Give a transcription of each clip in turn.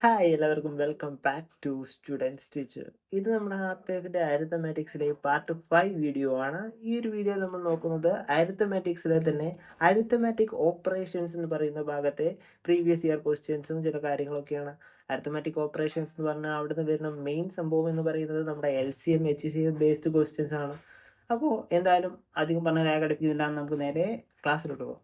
Hi എല്ലാവർക്കും welcome back to students teacher. ഇത് നമ്മുടെ ആർപിഎഫിന്റെ അരിത്തമാറ്റിക്സിലെ പാർട്ട് 5 വീഡിയോ ആണ്. ഈ ഒരു വീഡിയോ നമ്മൾ നോക്കുന്നത് അരിത്തമാറ്റിക്സിലെ തന്നെ അരിത്തമാറ്റിക് ഓപ്പറേഷൻസ് എന്ന് പറയുന്ന ഭാഗത്തെ പ്രീവിയസ് ഇയർ ക്വസ്റ്റ്യൻസും ചില കാര്യങ്ങളൊക്കെയാണ്. അരിത്തമാറ്റിക് ഓപ്പറേഷൻസ് എന്ന് പറഞ്ഞാൽ അവിടുന്ന് വരുന്ന മെയിൻ സംഭവം എന്ന് പറയുന്നത് നമ്മുടെ LCM HCM ബേസ്ഡ് ക്വസ്റ്റ്യൻസ് ആണ്. അപ്പോൾ എന്തായാലും അധികം പറഞ്ഞ ലാഗടിപ്പിക്കുന്നില്ല, നമുക്ക് നേരെ ക്ലാസ്സിലോട്ട് പോകാം.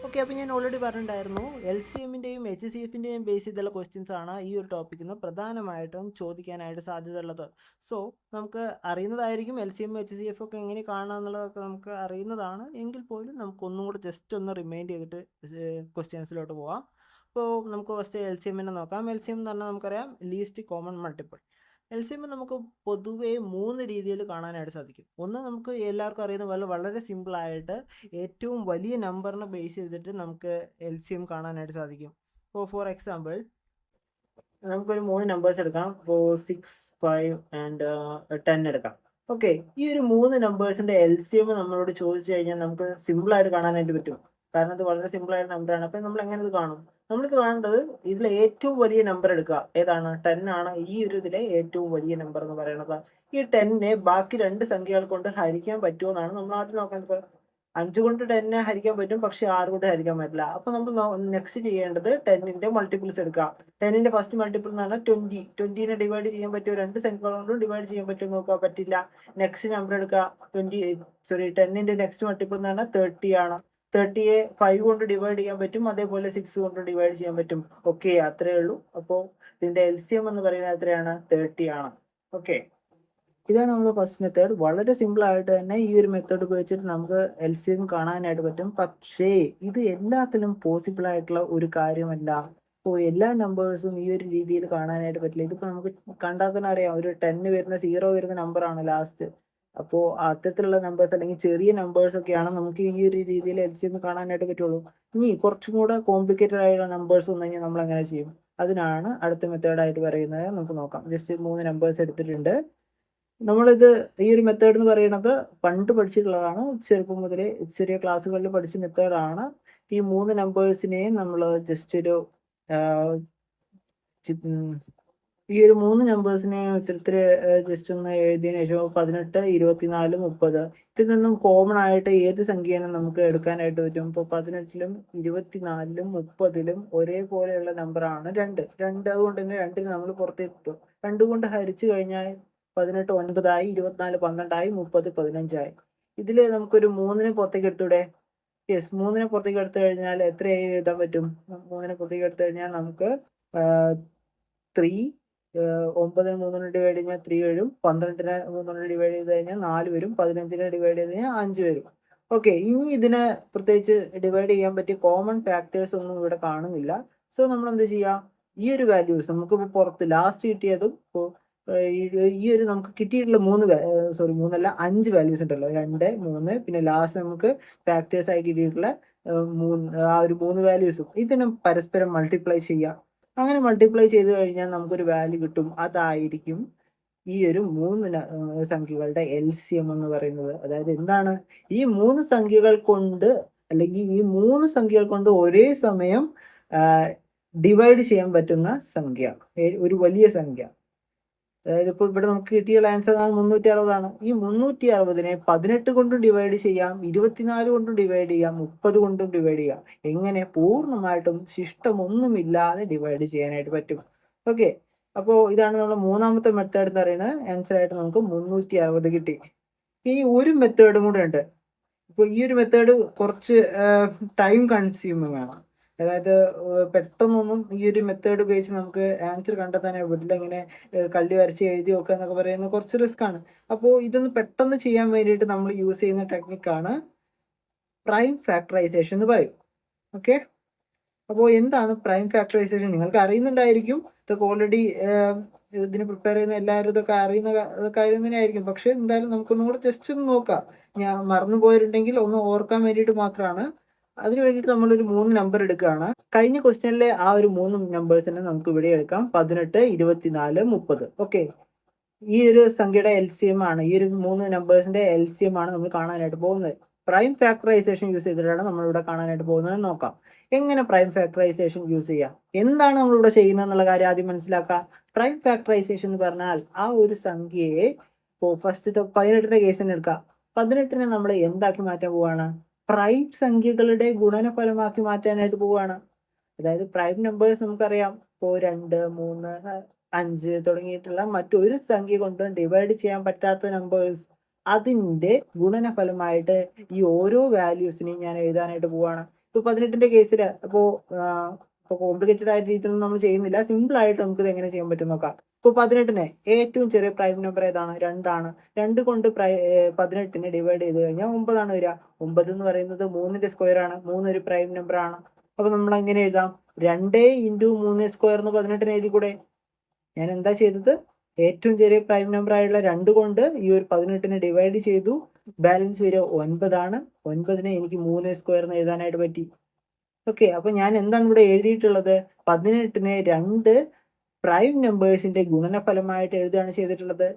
ഓക്കെ, അപ്പോൾ ഞാൻ ഓൾറെഡി പറഞ്ഞിട്ടുണ്ടായിരുന്നു LCMൻ്റെയും HCFൻ്റെയും ബേസ് ചെയ്തുള്ള ക്വസ്റ്റ്യൻസ് ആണ് ഈ ഒരു ടോപ്പിക്കിൽ നിന്ന് പ്രധാനമായിട്ടും ചോദിക്കാനായിട്ട് സാധ്യതയുള്ളത്. സോ നമുക്ക് അറിയുന്നതായിരിക്കും LCM HCF ഒക്കെ എങ്ങനെ കാണുക എന്നുള്ളതൊക്കെ നമുക്ക് അറിയുന്നതാണ്. എങ്കിൽ പോലും നമുക്ക് ഒന്നും കൂടെ ജസ്റ്റ് ഒന്ന് റിമൈൻഡ് ചെയ്തിട്ട് ക്വസ്റ്റ്യൻസിലോട്ട് പോവാം. അപ്പോൾ നമുക്ക് ഫസ്റ്റ് LCMനെ നോക്കാം. LCM എന്ന് പറഞ്ഞാൽ നമുക്കറിയാം ലീസ്റ്റ് കോമൺ മൾട്ടിപ്പിൾ. LCM നമുക്ക് പൊതുവേ 3 രീതിയിൽ കാണാനായിട്ട് സാധിക്കും. ഒന്ന്, നമുക്ക് എല്ലാവർക്കും അറിയുന്ന പോലെ വളരെ സിമ്പിളായിട്ട് ഏറ്റവും വലിയ നമ്പറിനെ ബേസ് ചെയ്തിട്ട് നമുക്ക് LCM കാണാനായിട്ട് സാധിക്കും. ഇപ്പോൾ ഫോർ എക്സാമ്പിൾ നമുക്കൊരു 3 നമ്പേഴ്സ് എടുക്കാം. ഇപ്പോൾ 6, 5 ആൻഡ് 10 എടുക്കാം. ഓക്കെ, ഈ ഒരു 3 നമ്പേഴ്സിൻ്റെ LCM നമ്മളോട് ചോദിച്ചു കഴിഞ്ഞാൽ നമുക്ക് സിമ്പിളായിട്ട് കാണാനായിട്ട് പറ്റും. കാരണം ഇത് വളരെ സിമ്പിളായ നമ്പറാണ്. അപ്പം നമ്മൾ എങ്ങനെ ഇത് കാണും? നമ്മളിത് കാണേണ്ടത് ഇതിലെ ഏറ്റവും വലിയ നമ്പർ എടുക്കുക. ഏതാണ്? 10 ആണ് ഈ ഒരു ഇതിലെ ഏറ്റവും വലിയ നമ്പർ എന്ന് പറയുന്നത്. ഈ 10നെ ബാക്കി 2 സംഖ്യകൾ കൊണ്ട് ഹരിക്കാൻ പറ്റുമോ എന്നാണ് നമ്മൾ ആദ്യം നോക്കേണ്ടത്. 5 കൊണ്ട് 10നെ ഹരിക്കാൻ പറ്റും, പക്ഷെ 6 കൊണ്ട് ഹരിക്കാൻ പറ്റില്ല. അപ്പോൾ നമ്മൾ നെക്സ്റ്റ് ചെയ്യേണ്ടത് 10ന്റെ മൾട്ടിപ്പിൾസ് എടുക്കുക. 10ന്റെ ഫസ്റ്റ് മൾട്ടിപ്പിൾ എന്ന് പറഞ്ഞാൽ 20. 20നെ ഡിവൈഡ് ചെയ്യാൻ പറ്റുമോ? 2 സംഖ്യകൾ കൊണ്ടും ഡിവൈഡ് ചെയ്യാൻ പറ്റുമോ നോക്കുക. പറ്റില്ല. നെക്സ്റ്റ് നമ്പർ എടുക്കുക. 10ന്റെ നെക്സ്റ്റ് മൾട്ടിപ്പിൾ എന്ന് പറഞ്ഞാൽ 30 ആണ്. 30യെ 5 കൊണ്ട് ഡിവൈഡ് ചെയ്യാൻ പറ്റും, അതേപോലെ 6 കൊണ്ട് ഡിവൈഡ് ചെയ്യാൻ പറ്റും. ഓക്കെ, അത്രയേ ഉള്ളൂ. അപ്പോൾ ഇതിന്റെ LCM എന്ന് പറയുന്നത് എത്രയാണ്? 30 ആണ്. ഓക്കെ, ഇതാണ് നമ്മുടെ ഫസ്റ്റ് മെത്തേഡ്. വളരെ സിമ്പിൾ ആയിട്ട് തന്നെ ഈ ഒരു മെത്തേഡ് ഉപയോഗിച്ചിട്ട് നമുക്ക് LCM കാണാനായിട്ട് പറ്റും. പക്ഷേ ഇത് എല്ലാത്തിലും പോസിബിൾ ആയിട്ടുള്ള ഒരു കാര്യമല്ല. ഇപ്പോൾ എല്ലാ നമ്പേഴ്സും ഈ ഒരു രീതിയിൽ കാണാനായിട്ട് പറ്റില്ല. ഇതിപ്പോൾ നമുക്ക് കണ്ടാൽ തന്നെ അറിയാം, ഒരു 10 വരുന്ന 0 വരുന്ന നമ്പറാണ് ലാസ്റ്റ്. അപ്പോൾ അത്തരത്തിലുള്ള നമ്പേഴ്സ് അല്ലെങ്കിൽ ചെറിയ നമ്പേഴ്സ് ഒക്കെയാണ് നമുക്ക് ഈ ഒരു രീതിയിൽ LCM കാണാനായിട്ട് പറ്റുള്ളൂ. ഇനി കുറച്ചും കൂടെ കോംപ്ലിക്കേറ്റഡ് ആയിട്ടുള്ള നമ്പേഴ്സ് വന്നു കഴിഞ്ഞാൽ നമ്മൾ എങ്ങനെ ചെയ്യും? അതിനാണ് അടുത്ത മെത്തേഡായിട്ട് പറയുന്നത്. നമുക്ക് നോക്കാം. ജസ്റ്റ് 3 നമ്പേഴ്സ് എടുത്തിട്ടുണ്ട്. നമ്മളിത് ഈ ഒരു മെത്തേഡ് എന്ന് പറയുന്നത് പണ്ട് പഠിച്ചിട്ടുള്ളതാണ്. ചെറുപ്പം മുതലേ ചെറിയ ക്ലാസ്സുകളിൽ പഠിച്ച മെത്തേഡാണ്. ഈ 3 നമ്പേഴ്സിനെയും നമ്മൾ ജസ്റ്റ് ഒരു ഈ ഒരു 3 നമ്പേഴ്സിനെ ഇത്തരത്തിൽ ജസ്റ്റ് ഒന്ന് എഴുതിയതിനു ശേഷം 18, 24, 30 ഇതിൽ നിന്നും കോമൺ ആയിട്ട് ഏത് സംഖ്യയാണ് നമുക്ക് എടുക്കാനായിട്ട് പറ്റും? ഇപ്പോൾ 18ലും 24ലും 30ലും ഒരേപോലെയുള്ള നമ്പറാണ് 2. അതുകൊണ്ട് തന്നെ 2ന് നമ്മൾ പുറത്തെടുത്തു. 2 കൊണ്ട് ഹരിച്ചു കഴിഞ്ഞാൽ 18 9 ആയി, 24 12 ആയി, 30 15 ആയി. ഇതിൽ നമുക്കൊരു 3നെ പുറത്തേക്ക് എടുത്തൂടെ? യെസ്, 3നെ പുറത്തേക്ക് എടുത്തു കഴിഞ്ഞാൽ എത്രയായി എഴുതാൻ പറ്റും? 3നെ പുറത്തേക്ക് എടുത്തു കഴിഞ്ഞാൽ നമുക്ക് 3 9നെ 3 കൊണ്ട് ഡിവൈഡ് കഴിഞ്ഞാൽ 3 വരും. 12നെ 3 കൊണ്ട് ഡിവൈഡ് ചെയ്ത് കഴിഞ്ഞാൽ 4 വരും. 15നെ ഡിവൈഡ് ചെയ്ത് കഴിഞ്ഞാൽ 5 വരും. ഓക്കെ, ഇനി ഇതിനെ പ്രത്യേകിച്ച് ഡിവൈഡ് ചെയ്യാൻ പറ്റിയ കോമൺ ഫാക്ടേഴ്സ് ഒന്നും ഇവിടെ കാണുന്നില്ല. സോ നമ്മൾ എന്ത് ചെയ്യാം? ഈ ഒരു വാല്യൂസ് നമുക്കിപ്പോൾ പുറത്ത് ലാസ്റ്റ് കിട്ടിയതും ഇപ്പോൾ ഈ ഒരു നമുക്ക് കിട്ടിയിട്ടുള്ള 3 5 വാല്യൂസ് ഉണ്ടല്ലോ, 2 3 പിന്നെ ലാസ്റ്റ് നമുക്ക് ഫാക്ടേഴ്സ് ആയി കിട്ടിയിട്ടുള്ള ആ ഒരു 3 വാല്യൂസും ഇതിനെ പരസ്പരം മൾട്ടിപ്ലൈ ചെയ്യാം. അങ്ങനെ മൾട്ടിപ്ലൈ ചെയ്ത് കഴിഞ്ഞാൽ നമുക്കൊരു വാല്യൂ കിട്ടും. അതായിരിക്കും ഈ ഒരു 3 സംഖ്യകളുടെ LCM എന്ന് പറയുന്നത്. അതായത് എന്താണ്? ഈ 3 സംഖ്യകൾ കൊണ്ട് അല്ലെങ്കിൽ ഈ 3 സംഖ്യകൾ കൊണ്ട് ഒരേ സമയം ഡിവൈഡ് ചെയ്യാൻ പറ്റുന്ന സംഖ്യ, ഒരു വലിയ സംഖ്യ. അതായത് ഇപ്പോൾ ഇവിടെ നമുക്ക് കിട്ടിയുള്ള ആൻസർ 360 ആണ്. ഈ 360നെ 18 കൊണ്ടും ഡിവൈഡ് ചെയ്യാം, 24 കൊണ്ടും ഡിവൈഡ് ചെയ്യാം, 30 കൊണ്ടും ഡിവൈഡ് ചെയ്യാം. എങ്ങനെ? പൂർണ്ണമായിട്ടും ശിഷ്ടമൊന്നുമില്ലാതെ ഡിവൈഡ് ചെയ്യാനായിട്ട് പറ്റും. ഓക്കെ, അപ്പോൾ ഇതാണ് നമ്മുടെ മൂന്നാമത്തെ മെത്തേഡ് എന്ന് പറയുന്നത്. ആൻസർ ആയിട്ട് നമുക്ക് 360 കിട്ടി. ഇനി ഒരു മെത്തേഡും കൂടെ ഉണ്ട്. ഇപ്പോൾ ഈ ഒരു മെത്തേഡ് കുറച്ച് ടൈം കൺസ്യൂമിങ് ആണ്. അതായത് പെട്ടെന്നൊന്നും ഈ ഒരു മെത്തേഡ് ഉപയോഗിച്ച് നമുക്ക് ആൻസർ കണ്ടെത്താനായി പറ്റില്ല. ഇങ്ങനെ കള്ളി വരച്ച് എഴുതി വെക്കുക എന്നൊക്കെ പറയുന്നത് കുറച്ച് റിസ്ക് ആണ്. അപ്പോൾ ഇതൊന്ന് പെട്ടെന്ന് ചെയ്യാൻ വേണ്ടിയിട്ട് നമ്മൾ യൂസ് ചെയ്യുന്ന ടെക്നിക്കാണ് പ്രൈം ഫാക്ടറൈസേഷൻ എന്ന് പറയും. ഓക്കെ, അപ്പോൾ എന്താണ് പ്രൈം ഫാക്ടറൈസേഷൻ? നിങ്ങൾക്ക് അറിയുന്നുണ്ടായിരിക്കും. ഇതൊക്കെ ഓൾറെഡി ഇതിന് പ്രിപ്പയർ ചെയ്യുന്ന എല്ലാവരും ഇതൊക്കെ അറിയുന്ന കാര്യം തന്നെയായിരിക്കും. പക്ഷെ എന്തായാലും നമുക്കൊന്നും കൂടെ ജസ്റ്റ് ഒന്ന് നോക്കാം. ഞാൻ മറന്നു പോയിട്ടുണ്ടെങ്കിൽ ഒന്ന് ഓർക്കാൻ വേണ്ടിയിട്ട് മാത്രമാണ്. അതിന് വേണ്ടിയിട്ട് നമ്മളൊരു 3 നമ്പർ എടുക്കുകയാണ്. കഴിഞ്ഞ ക്വസ്റ്റ്യനിലെ ആ ഒരു 3 നമ്പേഴ്സിനെ നമുക്ക് ഇവിടെ എടുക്കാം. 18, 24, 30. ഓക്കെ, ഈ ഒരു സംഖ്യയുടെ LCM ആണ്, ഈ ഒരു 3 നമ്പേഴ്സിന്റെ LCM ആണ് നമ്മൾ കാണാനായിട്ട് പോകുന്നത്. പ്രൈം ഫാക്ടറൈസേഷൻ യൂസ് ചെയ്തിട്ടാണ് നമ്മളിവിടെ കാണാനായിട്ട് പോകുന്നത് നോക്കാം. എങ്ങനെ പ്രൈം ഫാക്ടറൈസേഷൻ യൂസ് ചെയ്യാം, എന്താണ് നമ്മളിവിടെ ചെയ്യുന്നത് എന്നുള്ള കാര്യം ആദ്യം മനസ്സിലാക്കുക. പ്രൈം ഫാക്ടറൈസേഷൻ എന്ന് പറഞ്ഞാൽ ആ ഒരു സംഖ്യയെ ഇപ്പോൾ ഫസ്റ്റത്തെ 18ന്റെ കേസ് തന്നെ എടുക്കാം. 18നെ നമ്മൾ എന്താക്കി മാറ്റാൻ പോവാണ്? പ്രൈം സംഖ്യകളുടെ ഗുണനഫലമാക്കി മാറ്റാനായിട്ട് പോവുകയാണ്. അതായത് പ്രൈം നമ്പേഴ്സ് നമുക്കറിയാം, ഇപ്പോൾ 2, 3, 5 തുടങ്ങിയിട്ടുള്ള മറ്റൊരു സംഖ്യ കൊണ്ട് ഡിവൈഡ് ചെയ്യാൻ പറ്റാത്ത നമ്പേഴ്സ്, അതിൻ്റെ ഗുണനഫലമായിട്ട് ഈ ഓരോ വാല്യൂസിനെയും ഞാൻ എഴുതാനായിട്ട് പോവുകയാണ്. ഇപ്പോൾ 18ന്റെ കേസിൽ ഇപ്പോൾ കോംപ്ലിക്കേറ്റഡ് ആയിട്ട് രീതിയിൽ നമ്മൾ ചെയ്യുന്നില്ല, സിമ്പിൾ ആയിട്ട് നമുക്ക് ഇത് എങ്ങനെ ചെയ്യാൻ പറ്റും നോക്കാം. ഇപ്പോൾ 18നെ ഏറ്റവും ചെറിയ പ്രൈം നമ്പർ ഏതാണ്? 2 ആണ്. 2 കൊണ്ട് 18നെ ഡിവൈഡ് ചെയ്ത് കഴിഞ്ഞാൽ 9 ആണ് വരിക. 9 എന്ന് പറയുന്നത് 3ന്റെ സ്ക്വയർ ആണ്. 3 ഒരു പ്രൈം നമ്പർ ആണ്. അപ്പോൾ നമ്മൾ എങ്ങനെ എഴുതാം? 2 × 3 സ്ക്വയർ എന്ന് 18നെ എഴുതി കൂടെ? ഞാൻ എന്താ ചെയ്തത്? ഏറ്റവും ചെറിയ പ്രൈം നമ്പർ ആയിട്ടുള്ള 2 കൊണ്ട് ഈ ഒരു 18നെ ഡിവൈഡ് ചെയ്തു. ബാലൻസ് വരിക 9 ആണ്. 9നെ എനിക്ക് 3 സ്ക്വയർ എന്ന് എഴുതാനായിട്ട് പറ്റി. ഓക്കെ, അപ്പോൾ ഞാൻ എന്താണ് ഇവിടെ എഴുതിയിട്ടുള്ളത്? 18നെ 2 പ്രൈം നമ്പേഴ്സിന്റെ ഗുണനഫലമായിട്ട് എഴുതുകയാണ് ചെയ്തിട്ടുള്ളത്.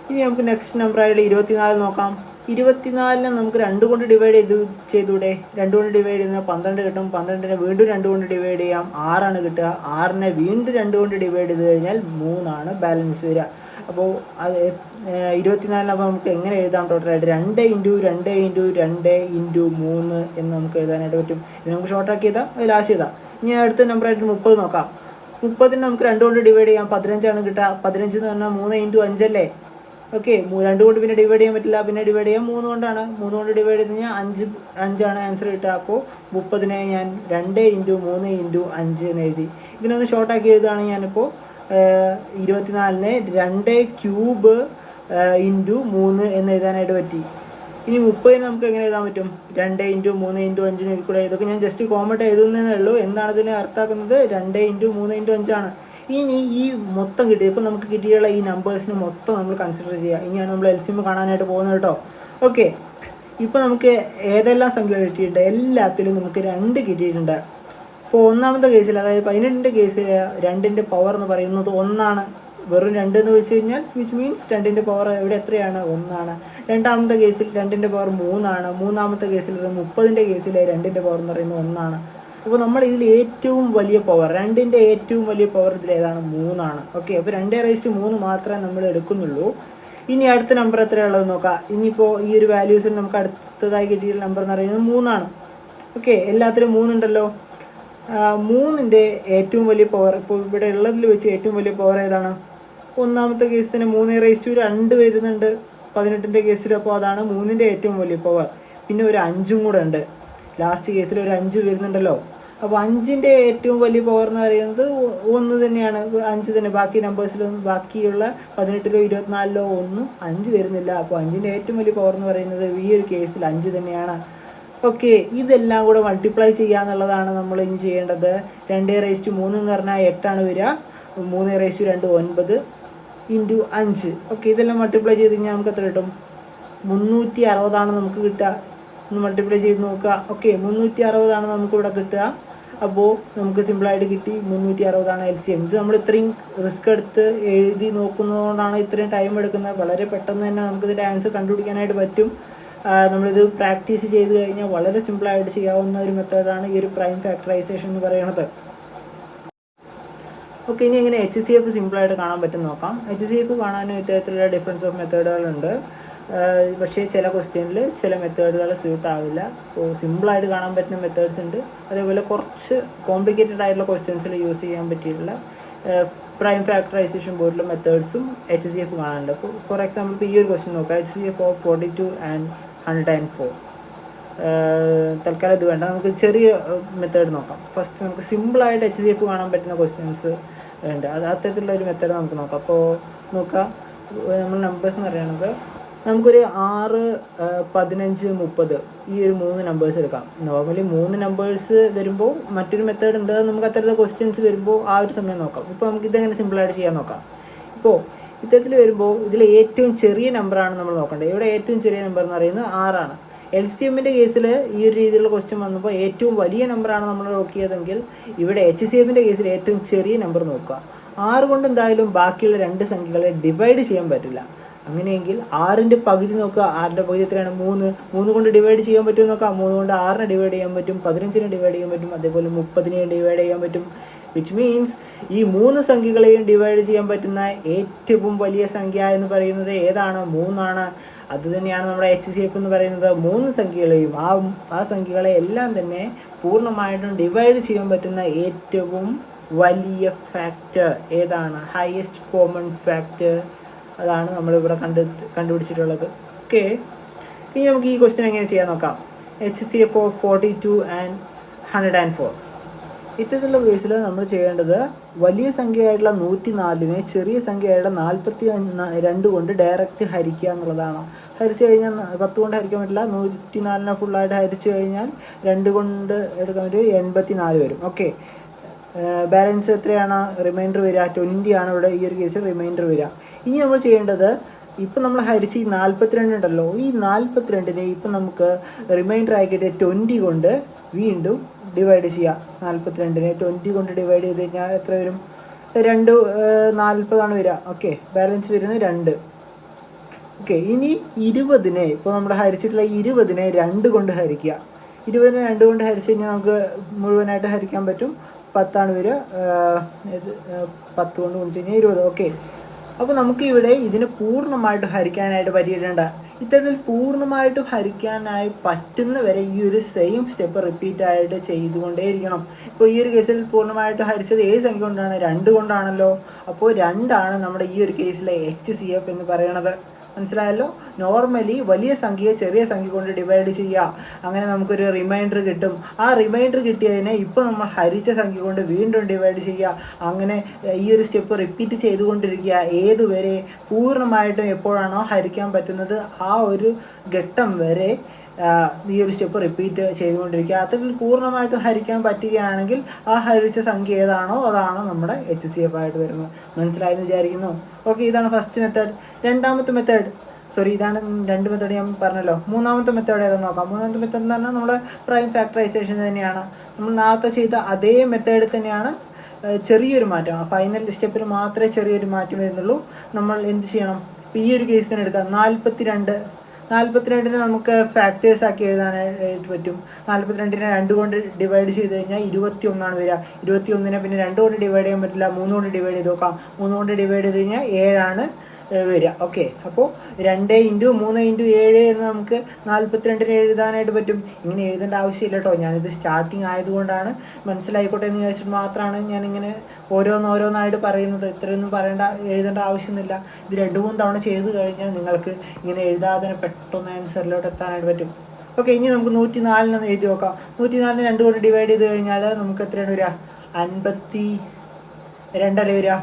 ഇനി നമുക്ക് നെക്സ്റ്റ് നമ്പർ ആയിട്ട് 24 നോക്കാം. 24നെ നമുക്ക് 2 കൊണ്ട് ഡിവൈഡ് ചെയ്തൂടെ? 2 കൊണ്ട് ഡിവൈഡ് ചെയ്യുന്നത് 12 കിട്ടും. 12നെ വീണ്ടും 2 കൊണ്ട് ഡിവൈഡ് ചെയ്യാം, 6 ആണ് കിട്ടുക. 6നെ വീണ്ടും 2 കൊണ്ട് ഡിവൈഡ് ചെയ്ത് കഴിഞ്ഞാൽ 3 ആണ് ബാലൻസ് വരിക. അപ്പോൾ അത് 24 അപ്പോൾ നമുക്ക് എങ്ങനെ എഴുതാം? ടോട്ടലായിട്ട് 2 × 2 × 2 × 3 എന്ന് നമുക്ക് എഴുതാനായിട്ട് പറ്റും. ഇത് നമുക്ക് ഷോർട്ടാക്കി ചെയ്താൽ അത് ലാസ്റ്റ് ചെയ്താൽ. ഇനി അടുത്ത നമ്പർ ആയിട്ട് 30 നോക്കാം. 30നെ നമുക്ക് 2 കൊണ്ട് ഡിവൈഡ് ചെയ്യാം, 15 ആണ് കിട്ടുക. 15 എന്ന് പറഞ്ഞാൽ 3 × 5 അല്ലേ? ഓക്കെ, 2 കൊണ്ട് പിന്നെ ഡിവൈഡ് ചെയ്യാൻ പറ്റില്ല, പിന്നെ ഡിവൈഡ് ചെയ്യാൻ 3 കൊണ്ടാണ്. 3 കൊണ്ട് ഡിവൈഡ് ചെയ്ത് കഴിഞ്ഞാൽ 5 ആണ് ആൻസർ കിട്ടുക. അപ്പോൾ 30നെ ഞാൻ 2 × 3 × 5 എന്ന് എഴുതി. ഇതിനൊന്ന് ഷോർട്ടാക്കി എഴുതുകയാണെങ്കിൽ ഞാനിപ്പോൾ 24നെ 2 ക്യൂബ് × 3 എന്ന് എഴുതാനായിട്ട് പറ്റി. ഇനി 30 നമുക്ക് എങ്ങനെ എഴുതാൻ പറ്റും? 2 × 3 × 5 എന്ന് എഴുതിക്കൂടെ? ഇതൊക്കെ ഞാൻ ജസ്റ്റ് കോമട്ട് എഴുതുന്നതേ ഉള്ളൂ. എന്താണ് ഇതിനെ അർത്ഥാക്കുന്നത്? 2 × 3 × 5 ആണ്. ഇനി ഈ മൊത്തം കിട്ടിയത്, ഇപ്പം നമുക്ക് കിട്ടിയുള്ള ഈ നമ്പേഴ്സിന് മൊത്തം നമ്മൾ കൺസിഡർ ചെയ്യുക. ഇനിയാണ് നമ്മൾ LCM കാണാനായിട്ട് പോകുന്നത് കേട്ടോ. ഓക്കെ, ഇപ്പോൾ നമുക്ക് ഏതെല്ലാം സംഖ്യ കിട്ടിയിട്ടുണ്ട്? എല്ലാത്തിലും നമുക്ക് 2 കിട്ടിയിട്ടുണ്ട്. ഇപ്പോൾ ഒന്നാമത്തെ കേസിൽ, അതായത് 18ന്റെ കേസിൽ 2ന്റെ പവർ എന്ന് പറയുന്നത് 1 ആണ്. വെറും 2 എന്ന് വെച്ച് കഴിഞ്ഞാൽ വിച്ച് മീൻസ് 2ന്റെ പവർ ഇവിടെ എത്രയാണ്? 1 ആണ്. രണ്ടാമത്തെ കേസിൽ 2ന്റെ പവർ 3 ആണ്. മൂന്നാമത്തെ കേസിൽ 30ന്റെ കേസിൽ 2ന്റെ പവർ എന്ന് പറയുന്നത് 1 ആണ്. അപ്പോൾ നമ്മൾ ഇതിൽ ഏറ്റവും വലിയ പവർ, 2ന്റെ ഏറ്റവും വലിയ പവർ ഇതിൽ ഏതാണ്? 3 ആണ്. ഓക്കെ, അപ്പോൾ 2⁻3 മാത്രമേ നമ്മൾ എടുക്കുന്നുള്ളൂ. ഇനി അടുത്ത നമ്പർ എത്രയുള്ളത് നോക്കാം. ഇനിയിപ്പോൾ ഈ ഒരു വാല്യൂസിൽ നമുക്ക് അടുത്തതായി കിട്ടിയ നമ്പർ എന്ന് പറയുന്നത് 3 ആണ്. ഓക്കെ, എല്ലാത്തിലും 3 ഉണ്ടല്ലോ. 3ന്റെ ഏറ്റവും വലിയ പവർ, ഇപ്പോൾ ഇവിടെ ഉള്ളതിൽ വെച്ച് ഏറ്റവും വലിയ പവർ ഏതാണ്? ഒന്നാമത്തെ കേസിൽ തന്നെ 3⁻2 വരുന്നുണ്ട് 18ന്റെ കേസിൽ. അപ്പോൾ അതാണ് 3ന്റെ ഏറ്റവും വലിയ പവർ. പിന്നെ ഒരു 5ഉം കൂടെ ഉണ്ട്. ലാസ്റ്റ് കേസിൽ ഒരു 5 വരുന്നുണ്ടല്ലോ. അപ്പോൾ 5ന്റെ ഏറ്റവും വലിയ പവർ എന്ന് പറയുന്നത് 1 തന്നെയാണ്. 5 തന്നെ. ബാക്കി നമ്പേഴ്സിലൊന്നും, ബാക്കിയുള്ള 18ലോ 24ലോ ഒന്നും 5 വരുന്നില്ല. അപ്പോൾ 5ന്റെ ഏറ്റവും വലിയ പവർ എന്ന് പറയുന്നത് ഈ ഒരു കേസിൽ 5 തന്നെയാണ്. ഓക്കെ, ഇതെല്ലാം കൂടെ മൾട്ടിപ്ലൈ ചെയ്യുക എന്നുള്ളതാണ് നമ്മൾ ഇനി ചെയ്യേണ്ടത്. 2⁻3 എന്ന് പറഞ്ഞാൽ 8 ആണ് വരിക. 3⁻2 9 × 5. ഓക്കെ, ഇതെല്ലാം മൾട്ടിപ്ലൈ ചെയ്ത് കഴിഞ്ഞാൽ നമുക്ക് എത്ര കിട്ടും? 360 ആണ് നമുക്ക് കിട്ടുക. ഒന്ന് മൾട്ടിപ്ലൈ ചെയ്ത് നോക്കുക. ഓക്കെ, 360 ആണ് നമുക്കിവിടെ കിട്ടുക. അപ്പോൾ നമുക്ക് സിമ്പിളായിട്ട് കിട്ടി 360 ആണ് LCM. ഇത് നമ്മൾ ഇത്രയും റിസ്ക് എടുത്ത് എഴുതി നോക്കുന്നതുകൊണ്ടാണ് ഇത്രയും ടൈം എടുക്കുന്നത്. വളരെ പെട്ടെന്ന് തന്നെ നമുക്കിതിൻ്റെ ആൻസർ കണ്ടുപിടിക്കാനായിട്ട് പറ്റും. നമ്മളിത് പ്രാക്ടീസ് ചെയ്ത് കഴിഞ്ഞാൽ വളരെ സിമ്പിളായിട്ട് ചെയ്യാവുന്ന ഒരു മെത്തേഡാണ് ഈ ഒരു പ്രൈം ഫാക്ടറൈസേഷൻ എന്ന് പറയുന്നത്. ഓക്കെ, ഇനി എങ്ങനെ HCF സിമ്പിളായിട്ട് കാണാൻ പറ്റും നോക്കാം. HCF കാണാനും ഇത്തരത്തിലുള്ള ഡിഫറൻസ് ഓഫ് മെത്തേഡുകളുണ്ട്. പക്ഷേ ചില ക്വസ്റ്റ്യനിൽ ചില മെത്തേഡുകൾ സ്യൂട്ട് ആവില്ല. അപ്പോൾ സിമ്പിളായിട്ട് കാണാൻ പറ്റുന്ന മെത്തേഡ്സ് ഉണ്ട്. അതേപോലെ കുറച്ച് കോംപ്ലിക്കേറ്റഡ് ആയിട്ടുള്ള ക്വസ്റ്റ്യൻസിൽ യൂസ് ചെയ്യാൻ പറ്റിയിട്ടുള്ള പ്രൈം ഫാക്ടറൈസേഷൻ പോലുള്ള മെത്തേഡ്സും HCF കാണാനുണ്ട്. അപ്പോൾ ഫോർ എക്സാമ്പിൾ ഇപ്പോൾ ഈ ഒരു ക്വസ്റ്റ്യൻ നോക്കാം. HCF of 42 and 104. തൽക്കാലം ഇത് വേണ്ട, നമുക്ക് ചെറിയ മെത്തേഡ് നോക്കാം. ഫസ്റ്റ് നമുക്ക് സിമ്പിളായിട്ട് HCF കാണാൻ പറ്റുന്ന ക്വസ്റ്റ്യൻസ് ഉണ്ട്. അത് അത്തരത്തിലുള്ള ഒരു മെത്തേഡ് നമുക്ക് നോക്കാം. അപ്പോൾ നോക്കാം, നമ്മൾ നമ്പേഴ്സ് എന്ന് പറയുന്നത് നമുക്കൊരു 6, 15, 30 ഈ ഒരു 3 നമ്പേഴ്സ് എടുക്കാം. നോർമലി 3 നമ്പേഴ്സ് വരുമ്പോൾ മറ്റൊരു മെത്തേഡ് ഉണ്ട്. നമുക്ക് അത്തരത്തിലുള്ള ക്വസ്റ്റ്യൻസ് വരുമ്പോൾ ആ ഒരു സമയം നോക്കാം. ഇപ്പോൾ നമുക്ക് ഇതെങ്ങനെ സിമ്പിളായിട്ട് ചെയ്യാൻ നോക്കാം. ഇപ്പോൾ ഇത്തരത്തിൽ വരുമ്പോൾ ഇതിൽ ഏറ്റവും ചെറിയ നമ്പറാണ് നമ്മൾ നോക്കേണ്ടത്. ഇവിടെ ഏറ്റവും ചെറിയ നമ്പർ എന്ന് പറയുന്നത് 6 ആണ്. LCMൻ്റെ കേസിൽ ഈ ഒരു രീതിയിലുള്ള ക്വസ്റ്റ്യൻ വന്നപ്പോൾ ഏറ്റവും വലിയ നമ്പറാണ് നമ്മൾ നോക്കിയതെങ്കിൽ ഇവിടെ HCFൻ്റെ കേസിൽ ഏറ്റവും ചെറിയ നമ്പർ നോക്കുക. 6 കൊണ്ട് എന്തായാലും ബാക്കിയുള്ള 2 സംഖ്യകളെ ഡിവൈഡ് ചെയ്യാൻ പറ്റില്ല. അങ്ങനെയെങ്കിൽ 6ൻ്റെ പകുതി നോക്കുക. 6ൻ്റെ പകുതി എത്രയാണ്? 3. 3 കൊണ്ട് ഡിവൈഡ് ചെയ്യാൻ പറ്റുമോ നോക്കാം. 3 കൊണ്ട് 6നെ ഡിവൈഡ് ചെയ്യാൻ പറ്റും, 15നെ ഡിവൈഡ് ചെയ്യാൻ പറ്റും, അതേപോലെ 30നെ ഡിവൈഡ് ചെയ്യാൻ പറ്റും. വിച്ച് മീൻസ് ഈ 3 സംഖ്യകളെയും ഡിവൈഡ് ചെയ്യാൻ പറ്റുന്ന ഏറ്റവും വലിയ സംഖ്യ എന്ന് പറയുന്നത് ഏതാണ്? 3 ആണ്. അത് തന്നെയാണ് നമ്മുടെ HCF എന്ന് പറയുന്നത്. 3 സംഖ്യകളെയും ആ സംഖ്യകളെ എല്ലാം തന്നെ പൂർണ്ണമായിട്ടും ഡിവൈഡ് ചെയ്യാൻ പറ്റുന്ന ഏറ്റവും വലിയ ഫാക്ടർ ഏതാണ്? Highest common factor. അതാണ് നമ്മളിവിടെ കണ്ടുപിടിച്ചിട്ടുള്ളത്. ഓക്കെ, ഇനി നമുക്ക് ഈ ക്വസ്റ്റ്യൻ എങ്ങനെ ചെയ്യാൻ നോക്കാം. HCF of 42 and 104. ഇത്തരത്തിലുള്ള കേസിൽ നമ്മൾ ചെയ്യേണ്ടത് വലിയ സംഖ്യയായിട്ടുള്ള 104നെ ചെറിയ സംഖ്യയായിട്ടുള്ള 42 കൊണ്ട് ഡയറക്റ്റ് ഹരിക്കുക എന്നുള്ളതാണ്. ഹരിച്ചു കഴിഞ്ഞാൽ 10 കൊണ്ട് ഹരിക്കാൻ പറ്റില്ല. 104നെ ഫുള്ളായിട്ട് ഹരിച്ചു കഴിഞ്ഞാൽ 2 കൊണ്ട് എടുക്കാൻ പറ്റും, 84 വരും. ഓക്കെ, ബാലൻസ് എത്രയാണ്? റിമൈൻഡർ വരിക 20 ആണ് ഇവിടെ ഈ ഒരു കേസിൽ റിമൈൻഡർ വരിക. ഇനി നമ്മൾ ചെയ്യേണ്ടത്, ഇപ്പം നമ്മൾ ഹരിച്ച് ഈ 42 ഉണ്ടല്ലോ, ഈ 42നെ ഇപ്പം നമുക്ക് റിമൈൻഡർ ആക്കിയിട്ട് 20 കൊണ്ട് വീണ്ടും ഡിവൈഡ് ചെയ്യാം. 42നെ 20 കൊണ്ട് ഡിവൈഡ് ചെയ്ത് കഴിഞ്ഞാൽ എത്ര വരും? 240 വരിക. ഓക്കെ, ബാലൻസ് വരുന്നത് 2. ഓക്കെ, ഇനി 20നെ ഇപ്പോൾ നമ്മൾ ഹരിച്ചിട്ടുള്ള 20നെ 2 കൊണ്ട് ഹരിക്കുക. 20നെ 2 കൊണ്ട് ഹരിച്ച് കഴിഞ്ഞാൽ നമുക്ക് മുഴുവനായിട്ട് ഹരിക്കാൻ പറ്റും. 10 വരിക. 10 കൊണ്ട് ഗുണിച്ച് കഴിഞ്ഞാൽ 20. ഓക്കെ, അപ്പോൾ നമുക്ക് ഇവിടെ ഇതിനെ പൂർണ്ണമായിട്ട് ഹരിക്കാനായിട്ട് പറ്റിയിട്ടുണ്ട്. ഇത്തരത്തിൽ പൂർണ്ണമായിട്ടും ഹരിക്കാനായി പറ്റുന്നവരെ ഈ ഒരു സെയിം സ്റ്റെപ്പ് റിപ്പീറ്റായിട്ട് ചെയ്തുകൊണ്ടേയിരിക്കണം. ഇപ്പോൾ ഈ ഒരു കേസിൽ പൂർണ്ണമായിട്ട് ഹരിച്ചത് ഏത് സംഖ്യ കൊണ്ടാണ്? 2 കൊണ്ടാണല്ലോ. അപ്പോൾ 2 ആണ് നമ്മുടെ ഈ ഒരു കേസിലെ HCF എന്ന് പറയണത്. മനസ്സിലായല്ലോ? നോർമലി വലിയ സംഖ്യയെ ചെറിയ സംഖ്യ കൊണ്ട് ഡിവൈഡ് ചെയ്യുക, അങ്ങനെ നമുക്കൊരു റിമൈൻഡർ കിട്ടും. ആ റിമൈൻഡർ കിട്ടിയതിനെ ഇപ്പോൾ നമ്മൾ ഹരിച്ച സംഖ്യ കൊണ്ട് വീണ്ടും ഡിവൈഡ് ചെയ്യുക. അങ്ങനെ ഈ ഒരു സ്റ്റെപ്പ് റിപ്പീറ്റ് ചെയ്തുകൊണ്ടിരിക്കുക ഏതുവരെ പൂർണ്ണമായിട്ടും എപ്പോഴാണോ ഹരിക്കാൻ പറ്റുന്നത് ആ ഒരു ഘട്ടം വരെ ഈ ഒരു സ്റ്റെപ്പ് റിപ്പീറ്റ് ചെയ്തുകൊണ്ടിരിക്കുക. അത്തരത്തിൽ പൂർണ്ണമായിട്ടും ഹരിക്കാൻ പറ്റുകയാണെങ്കിൽ ആ ഹരിച്ച സംഖ്യ ഏതാണോ അതാണ് നമ്മുടെ HCF ആയിട്ട് വരുന്നത്. മനസ്സിലായെന്ന് വിചാരിക്കുന്നു. ഓക്കെ, ഇതാണ് ഫസ്റ്റ് മെത്തേഡ്. രണ്ടാമത്തെ മെത്തേഡ്, ഇതാണ് 2 മെത്തേഡ് ഞാൻ പറഞ്ഞല്ലോ. മൂന്നാമത്തെ മെത്തേഡ് ഏതാണെന്ന് നോക്കാം. മൂന്നാമത്തെ മെത്തേഡ് എന്ന് പറഞ്ഞാൽ നമ്മുടെ പ്രൈം ഫാക്ടറൈസേഷൻ തന്നെയാണ്. നമ്മൾ നേരത്തെ ചെയ്ത അതേ മെത്തേഡ് തന്നെയാണ്, ചെറിയൊരു മാറ്റം. ഫൈനൽ സ്റ്റെപ്പിൽ മാത്രമേ ചെറിയൊരു മാറ്റം വരുന്നുള്ളൂ. നമ്മൾ എന്ത് ചെയ്യണം? ഇപ്പോൾ ഈ ഒരു കേസ് തന്നെ എടുക്കാം. 42നെ നമുക്ക് ഫാക്ടേഴ്സ് ആക്കി എഴുതാനായിട്ട് പറ്റും. 42നെ 2 കൊണ്ട് ഡിവൈഡ് ചെയ്ത് കഴിഞ്ഞാൽ 21 വരിക. 21നെ പിന്നെ 2 കൊണ്ട് ഡിവൈഡ് ചെയ്യാൻ പറ്റില്ല, 3 കൊണ്ട് ഡിവൈഡ് ചെയ്ത് നോക്കാം. 3 കൊണ്ട് ഡിവൈഡ് ചെയ്ത് കഴിഞ്ഞാൽ 7 വരിക. ഓക്കെ, അപ്പോൾ 2 × 3 × 7 എന്ന് നമുക്ക് 42നെ എഴുതാനായിട്ട് പറ്റും. ഇങ്ങനെ എഴുതേണ്ട ആവശ്യമില്ല കേട്ടോ. ഞാനിത് സ്റ്റാർട്ടിങ് ആയതുകൊണ്ടാണ്, മനസ്സിലായിക്കോട്ടെ എന്ന് ചോദിച്ചിട്ട് മാത്രമാണ് ഞാനിങ്ങനെ ഓരോന്നായിട്ട് പറയുന്നത്. ഇത്രയൊന്നും എഴുതേണ്ട ആവശ്യമൊന്നുമില്ല. ഇത് 2-3 തവണ ചെയ്ത് കഴിഞ്ഞാൽ നിങ്ങൾക്ക് ഇങ്ങനെ എഴുതാതെ പെട്ടെന്ന് ആൻസറിലോട്ട് എത്താനായിട്ട് പറ്റും. ഓക്കെ, ഇനി നമുക്ക് 104 എഴുതി നോക്കാം. 104നെ 2 കൊണ്ട് ഡിവൈഡ് ചെയ്ത് കഴിഞ്ഞാൽ നമുക്ക് എത്രയാണ് വരിക? 52 വരിക.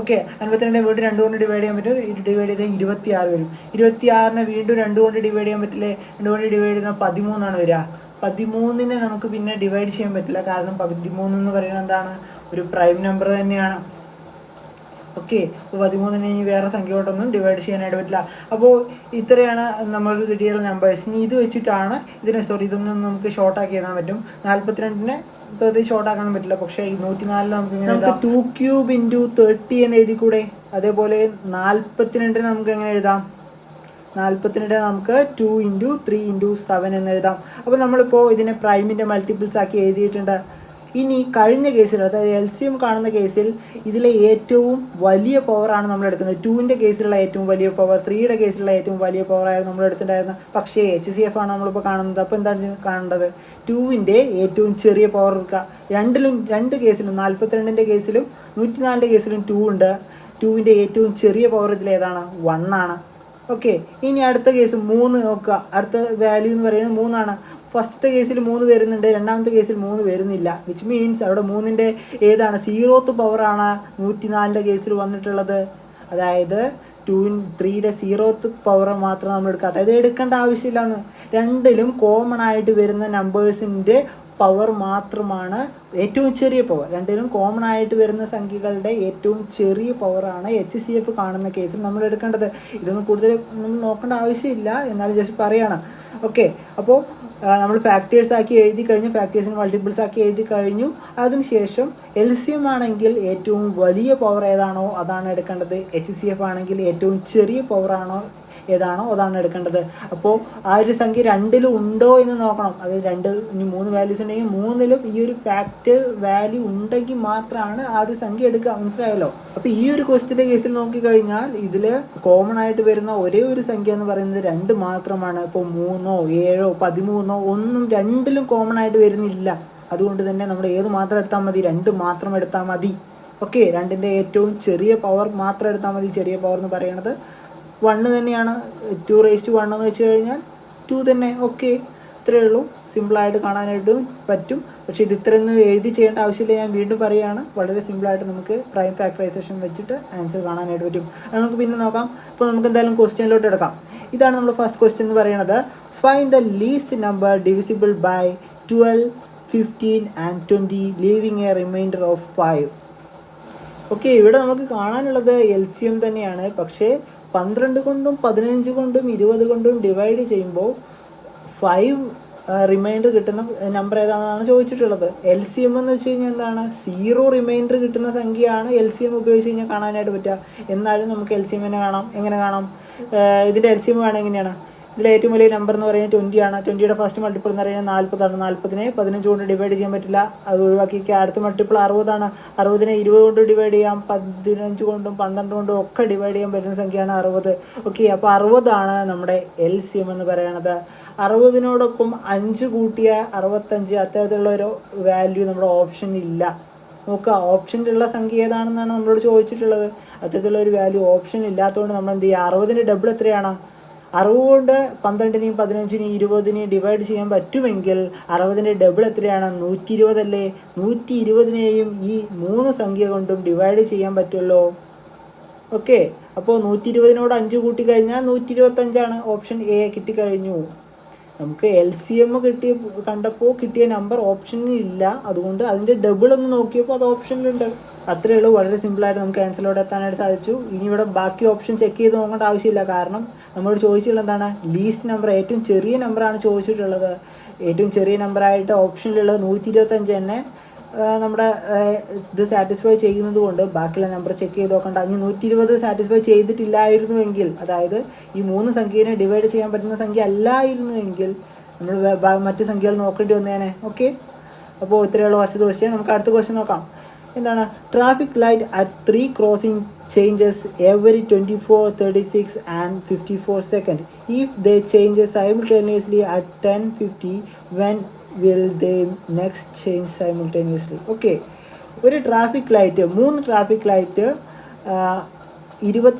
ഓക്കെ, 52 വീണ്ടും 2 കൊണ്ട് ഡിവൈഡ് ചെയ്യാൻ പറ്റും. ഡിവൈഡ് ചെയ്താൽ 26 വരും. 26നെ വീണ്ടും 2 കൊണ്ട് ഡിവൈഡ് ചെയ്യാൻ പറ്റില്ലേ? 2 കൊണ്ട് ഡിവൈഡ് ചെയ്താൽ 13 വരിക. 13നെ നമുക്ക് പിന്നെ ഡിവൈഡ് ചെയ്യാൻ പറ്റില്ല, കാരണം 13 എന്ന് പറയുന്നത് എന്താണ്? ഒരു പ്രൈം നമ്പർ തന്നെയാണ്. ഓക്കെ, അപ്പോൾ 13നെ ഇനി വേറെ സംഖ്യയോട്ടൊന്നും ഡിവൈഡ് ചെയ്യാനായിട്ട് പറ്റില്ല. അപ്പോൾ ഇത്രയാണ് നമുക്ക് കിട്ടിയുള്ള നമ്പേഴ്സ്. ഇനി ഇത് വെച്ചിട്ടാണ് ഇതൊന്നും നമുക്ക് ഷോർട്ടാക്കി എഴുതാൻ പറ്റും. 42നെ വെറുതെ ഷോർട്ടാക്കാനും പറ്റില്ല, പക്ഷേ ഈ 104 നമുക്ക് 2³ × 30 എന്ന് എഴുതിക്കൂടെ? അതേപോലെ 42നെ നമുക്ക് എങ്ങനെ എഴുതാം? 42 നമുക്ക് 2 × 3 × 7 എന്ന് എഴുതാം. അപ്പോൾ നമ്മളിപ്പോൾ ഇതിനെ പ്രൈമിൻ്റെ മൾട്ടിപ്പിൾസ് ആക്കി എഴുതിയിട്ടുണ്ട്. ഇനി കഴിഞ്ഞ കേസിൽ, അതായത് LCM കാണുന്ന കേസിൽ ഇതിലെ ഏറ്റവും വലിയ പവറാണ് നമ്മൾ എടുക്കുന്നത്. 2ൻ്റെ കേസിലുള്ള ഏറ്റവും വലിയ പവർ, 3യുടെ കേസിലുള്ള ഏറ്റവും വലിയ പവറായിരുന്നു നമ്മൾ എടുത്തിട്ടുണ്ടായിരുന്നത്. പക്ഷേ HCF ആണ് നമ്മളിപ്പോൾ കാണുന്നത്. അപ്പോൾ എന്താണ് കാണേണ്ടത്? 2ൻ്റെ ഏറ്റവും ചെറിയ പവർ എടുക്കുക. 2 കേസിലും, 42ൻ്റെ കേസിലും 104ൻ്റെ കേസിലും 2 ഉണ്ട്. 2ൻ്റെ ഏറ്റവും ചെറിയ പവർ ഇതിലേതാണ്? 1 ആണ്. ഓക്കെ, ഇനി അടുത്ത കേസ് 3 നോക്കുക. അടുത്ത വാല്യൂ എന്ന് പറയുന്നത് 3 ആണ്. ഫസ്റ്റത്തെ കേസിൽ 3 വരുന്നുണ്ട്, രണ്ടാമത്തെ കേസിൽ 3 വരുന്നില്ല. വിച്ച് മീൻസ് അവിടെ 3ൻ്റെ ഏതാണ്? 0th പവറാണ് 104ൻ്റെ കേസിൽ വന്നിട്ടുള്ളത്. അതായത് 3യുടെ 0th പവർ മാത്രം നമ്മൾ എടുക്കുക. അതായത് എടുക്കേണ്ട ആവശ്യമില്ലാന്ന്. രണ്ടിലും കോമൺ ആയിട്ട് വരുന്ന നമ്പേഴ്സിൻ്റെ പവർ മാത്രമാണ് ഏറ്റവും ചെറിയ പവർ. രണ്ടിലും കോമൺ ആയിട്ട് വരുന്ന സംഖ്യകളുടെ ഏറ്റവും ചെറിയ പവറാണ് HCF കാണുന്ന കേസിൽ നമ്മൾ എടുക്കേണ്ടത്. ഇതൊന്നും കൂടുതൽ നമ്മൾ നോക്കേണ്ട ആവശ്യമില്ല, എന്നാലും ജസ്റ്റ് പറയുകയാണ്. ഓക്കെ, അപ്പോൾ നമ്മൾ ഫാക്ടേഴ്സ് ആക്കി എഴുതി കഴിഞ്ഞു, ഫാക്ടേഴ്സിന് മൾട്ടിപ്പിൾസ് ആക്കി എഴുതി കഴിഞ്ഞു. അതിനുശേഷം LCM ആണെങ്കിൽ ഏറ്റവും വലിയ പവർ ഏതാണോ അതാണ് എടുക്കേണ്ടത്. HCF ആണെങ്കിൽ ഏറ്റവും ചെറിയ പവറാണോ ഏതാണോ അതാണ് എടുക്കേണ്ടത്. അപ്പോൾ ആ ഒരു സംഖ്യ രണ്ടിലും ഉണ്ടോ എന്ന് നോക്കണം. അത് ഇനി 3 വാല്യൂസ് ഉണ്ടെങ്കിൽ 3ലും ഈ ഒരു ഫാക്ടർ വാല്യൂ ഉണ്ടെങ്കിൽ മാത്രമാണ് ആ ഒരു സംഖ്യ എടുക്കുക. മനസ്സിലായല്ലോ? അപ്പോൾ ഈ ഒരു ക്വസ്റ്റ്യൻ്റെ കേസിൽ നോക്കിക്കഴിഞ്ഞാൽ ഇതിൽ കോമൺ ആയിട്ട് വരുന്ന ഒരേ ഒരു സംഖ്യ എന്ന് പറയുന്നത് 2 മാത്രമാണ്. ഇപ്പോൾ 3ഓ 7ഓ 13ഓ ഒന്നും രണ്ടിലും കോമൺ ആയിട്ട് വരുന്നില്ല. അതുകൊണ്ട് തന്നെ നമ്മൾ ഏത് മാത്രം എടുത്താൽ മതി? 2 മാത്രം എടുത്താൽ മതി. ഓക്കെ, 2ൻ്റെ ഏറ്റവും ചെറിയ പവർ മാത്രം എടുത്താൽ മതി. ചെറിയ പവർ എന്ന് പറയുന്നത് 1 തന്നെയാണ്. 2⁻1 എന്ന് വെച്ച് കഴിഞ്ഞാൽ 2 തന്നെ. ഓക്കെ, ഇത്രയേ ഉള്ളൂ. സിമ്പിളായിട്ട് കാണാനായിട്ടും പറ്റും. പക്ഷേ ഇത് ഇത്രയൊന്നും എഴുതി ചെയ്യേണ്ട ആവശ്യമില്ല. ഞാൻ വീണ്ടും പറയുകയാണ്, വളരെ സിമ്പിളായിട്ട് നമുക്ക് പ്രൈം ഫാക്ടറൈസേഷൻ വെച്ചിട്ട് ആൻസർ കാണാനായിട്ട് പറ്റും. അത് നമുക്ക് പിന്നെ നോക്കാം. ഇപ്പോൾ നമുക്ക് എന്തായാലും ക്വസ്റ്റ്യനിലോട്ട് എടുക്കാം. ഇതാണ് നമ്മൾ ഫസ്റ്റ് ക്വസ്റ്റ്യൻ എന്ന് പറയുന്നത്. Find the least number divisible by 12, 15 and 20 leaving a remainder of 5. Okay, ഇവിടെ നമുക്ക് കാണാനുള്ളത് LCM തന്നെയാണ്. പക്ഷേ 12 കൊണ്ടും 15 കൊണ്ടും 20 കൊണ്ടും ഡിവൈഡ് ചെയ്യുമ്പോൾ 5 റിമൈൻഡർ കിട്ടുന്ന നമ്പർ ഏതാണെന്നാണ് ചോദിച്ചിട്ടുള്ളത്. LCM എന്ന് വെച്ച് കഴിഞ്ഞാൽ എന്താണ്? 0 റിമൈൻഡർ കിട്ടുന്ന സംഖ്യയാണ് LCM ഉപയോഗിച്ച് കഴിഞ്ഞാൽ കാണാനായിട്ട് പറ്റുക. എന്നാലും നമുക്ക് LCM കാണാം. എങ്ങനെ കാണാം? ഇതിൻ്റെ LCM കാണാൻ എങ്ങനെയാണ്? ഇതിൽ ഏറ്റവും വലിയ നമ്പർ എന്ന് പറയുന്നത് 20 ആണ്. 20യുടെ ഫസ്റ്റ് മൾട്ടിപ്പിൾ എന്ന് പറയുന്നത് 40 ആണ്. 40നെ 15 കൊണ്ട് ഡിവൈഡ് ചെയ്യാൻ പറ്റില്ല, അത് ഒഴിവാക്കി. അടുത്ത മൾട്ടിപ്പിൾ 60 ആണ്. 60നെ 20 കൊണ്ട് ഡിവൈഡ് ചെയ്യാം, 15 കൊണ്ടും 12 കൊണ്ടും ഒക്കെ ഡിവൈഡ് ചെയ്യാൻ പറ്റുന്ന സംഖ്യയാണ് 60. ഓക്കെ, അപ്പോൾ 60 ആണ് നമ്മുടെ LCM എന്ന് പറയുന്നത്. 60നോടൊപ്പം 5 കൂട്ടിയ 65, അത്തരത്തിലുള്ള ഒരു വാല്യൂ നമ്മുടെ ഓപ്ഷനിൽ ഇല്ല. നോക്കുക, ഓപ്ഷനിലുള്ള സംഖ്യ ഏതാണെന്നാണ് നമ്മളോട് ചോദിച്ചിട്ടുള്ളത്. അത്തരത്തിലുള്ള ഒരു വാല്യൂ ഓപ്ഷൻ ഇല്ലാത്തതുകൊണ്ട് നമ്മൾ എന്ത് ചെയ്യുക? 60ൻ്റെ ഡബിൾ എത്രയാണ്? 60 കൊണ്ട് 12നെയും 15നെയും 20നെയും ഡിവൈഡ് ചെയ്യാൻ പറ്റുമെങ്കിൽ 60ൻ്റെ ഡബിൾ എത്രയാണ്? 120 അല്ലേ? 120നെയും ഈ 3 സംഖ്യ കൊണ്ടും ഡിവൈഡ് ചെയ്യാൻ പറ്റുമല്ലോ. ഓക്കെ, അപ്പോൾ 120നോട് 5 കൂട്ടിക്കഴിഞ്ഞാൽ 125ആണ്. Option A കിട്ടിക്കഴിഞ്ഞു. നമുക്ക് LCM കണ്ടപ്പോൾ കിട്ടിയ നമ്പർ ഓപ്ഷനിൽ ഇല്ല. അതുകൊണ്ട് അതിൻ്റെ ഡബിൾ ഒന്ന് നോക്കിയപ്പോൾ അത് ഓപ്ഷനിലുണ്ട്. അത്രയേ ഉള്ളൂ. വളരെ സിമ്പിളായിട്ട് നമുക്ക് ആൻസറിലോട്ട് എത്താനായിട്ട് സാധിച്ചു. ഇനി ഇവിടെ ബാക്കി ഓപ്ഷൻ ചെക്ക് ചെയ്ത് നോക്കേണ്ട ആവശ്യമില്ല. കാരണം നമ്മളോട് ചോദിച്ചിട്ടുള്ളത് എന്താണ്? ലീസ്റ്റ് നമ്പർ, ഏറ്റവും ചെറിയ നമ്പറാണ് ചോദിച്ചിട്ടുള്ളത്. ഏറ്റവും ചെറിയ നമ്പറായിട്ട് ഓപ്ഷനിലുള്ളത് 125 തന്നെ നമ്മുടെ ഇത് സാറ്റിസ്ഫൈ ചെയ്യുന്നത് കൊണ്ട് ബാക്കിയുള്ള നമ്പർ ചെക്ക് ചെയ്ത് നോക്കണ്ട. ഇനി 120 സാറ്റിസ്ഫൈ ചെയ്തിട്ടില്ലായിരുന്നുവെങ്കിൽ, അതായത് ഈ 3 സംഖ്യനെ ഡിവൈഡ് ചെയ്യാൻ പറ്റുന്ന സംഖ്യ അല്ലായിരുന്നുവെങ്കിൽ നമ്മൾ മറ്റ് സംഖ്യകൾ നോക്കേണ്ടി വന്നേനെ. ഓക്കെ, അപ്പോൾ ഇത്രയുള്ള ഫസ്റ്റ് ക്വസ്റ്റ്യൻ. നമുക്ക് അടുത്ത ക്വസ്റ്റ്യൻ നോക്കാം. എന്താണ്? Traffic light at 3 crossing changes every 24, 36 and 54 seconds. If they change simultaneously at 10:50, when will they next change simultaneously? Okay, ഒരു ട്രാഫിക് ലൈറ്റ്, 3 ട്രാഫിക് ലൈറ്റ് 24,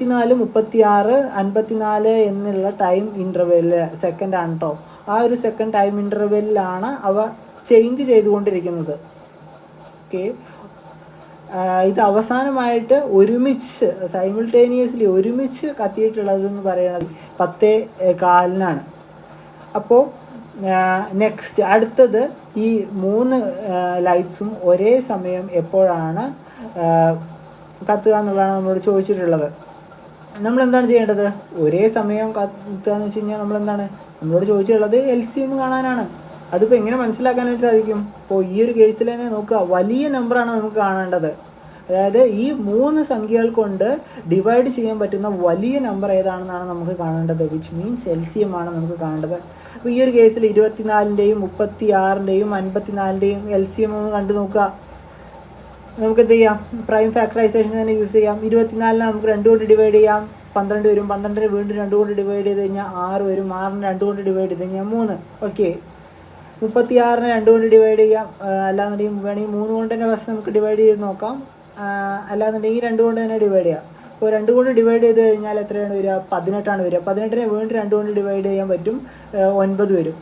36, 54 എന്നുള്ള ടൈം ഇൻ്റർവെല്ലിൽ, സെക്കൻഡാണ് കേട്ടോ, ആ ഒരു സെക്കൻഡ് ടൈം ഇൻ്റർവെല്ലിലാണ് അവ ചേഞ്ച് ചെയ്തുകൊണ്ടിരിക്കുന്നത്. ഓക്കെ, ഇത് അവസാനമായിട്ട് ഒരുമിച്ച് സൈമിൾട്ടേനിയസ്ലി ഒരുമിച്ച് കത്തിയിട്ടുള്ളതെന്ന് പറയുന്നത് 10:15 അപ്പോൾ നെക്സ്റ്റ് അടുത്തത് ഈ 3 ലൈറ്റ്സും ഒരേ സമയം എപ്പോഴാണ് കത്തുക എന്നുള്ളതാണ് നമ്മളോട് ചോദിച്ചിട്ടുള്ളത്. നമ്മളെന്താണ് ചെയ്യേണ്ടത്? ഒരേ സമയം കത്തുക എന്ന് വെച്ച് കഴിഞ്ഞാൽ നമ്മളോട് ചോദിച്ചിട്ടുള്ളത് LCM കാണാനാണ്. അതിപ്പോൾ എങ്ങനെ മനസ്സിലാക്കാനായിട്ട് സാധിക്കും? അപ്പോൾ ഈ ഒരു കേസിൽ തന്നെ നോക്കുക, വലിയ നമ്പറാണ് നമുക്ക് കാണേണ്ടത്. അതായത് ഈ 3 സംഖ്യകൾ കൊണ്ട് ഡിവൈഡ് ചെയ്യാൻ പറ്റുന്ന വലിയ നമ്പർ ഏതാണെന്നാണ് നമുക്ക് കാണേണ്ടത്. വിച്ച് മീൻസ് LCM ആണ് നമുക്ക് കാണേണ്ടത്. അപ്പോൾ ഈ ഒരു കേസിൽ 24ൻ്റെയും 36ൻ്റെയും 54ൻ്റെയും LCM ഒന്ന് കണ്ടു നോക്കുക. നമുക്ക് എന്ത് ചെയ്യാം? പ്രൈം ഫാക്ടറൈസേഷൻ തന്നെ യൂസ് ചെയ്യാം. 24നെ നമുക്ക് 2 കൊണ്ട് ഡിവൈഡ് ചെയ്യാം, 12 വരും. 12നെ വീണ്ടും 2 കൊണ്ട് ഡിവൈഡ് ചെയ്ത് കഴിഞ്ഞാൽ 6 വരും. 6നെ 2 കൊണ്ട് ഡിവൈഡ് ചെയ്ത് കഴിഞ്ഞാൽ 3. ഓക്കെ, 36നെ 2 കൊണ്ട് ഡിവൈഡ് ചെയ്യാം. അല്ലാന്നുണ്ടെങ്കിൽ വേണമെങ്കിൽ 3 കൊണ്ട് തന്നെ ഫസ്റ്റ് നമുക്ക് ഡിവൈഡ് ചെയ്ത് നോക്കാം. അല്ലാന്നുണ്ടെങ്കിൽ 2 കൊണ്ട് തന്നെ ഡിവൈഡ് ചെയ്യാം. അപ്പോൾ 2 കൊണ്ട് ഡിവൈഡ് ചെയ്ത് കഴിഞ്ഞാൽ എത്രയാണ് വരിക? 18 വരിക. 18നെ വീണ്ടും 2 കൊണ്ട് ഡിവൈഡ് ചെയ്യാൻ പറ്റും, 9 വരും.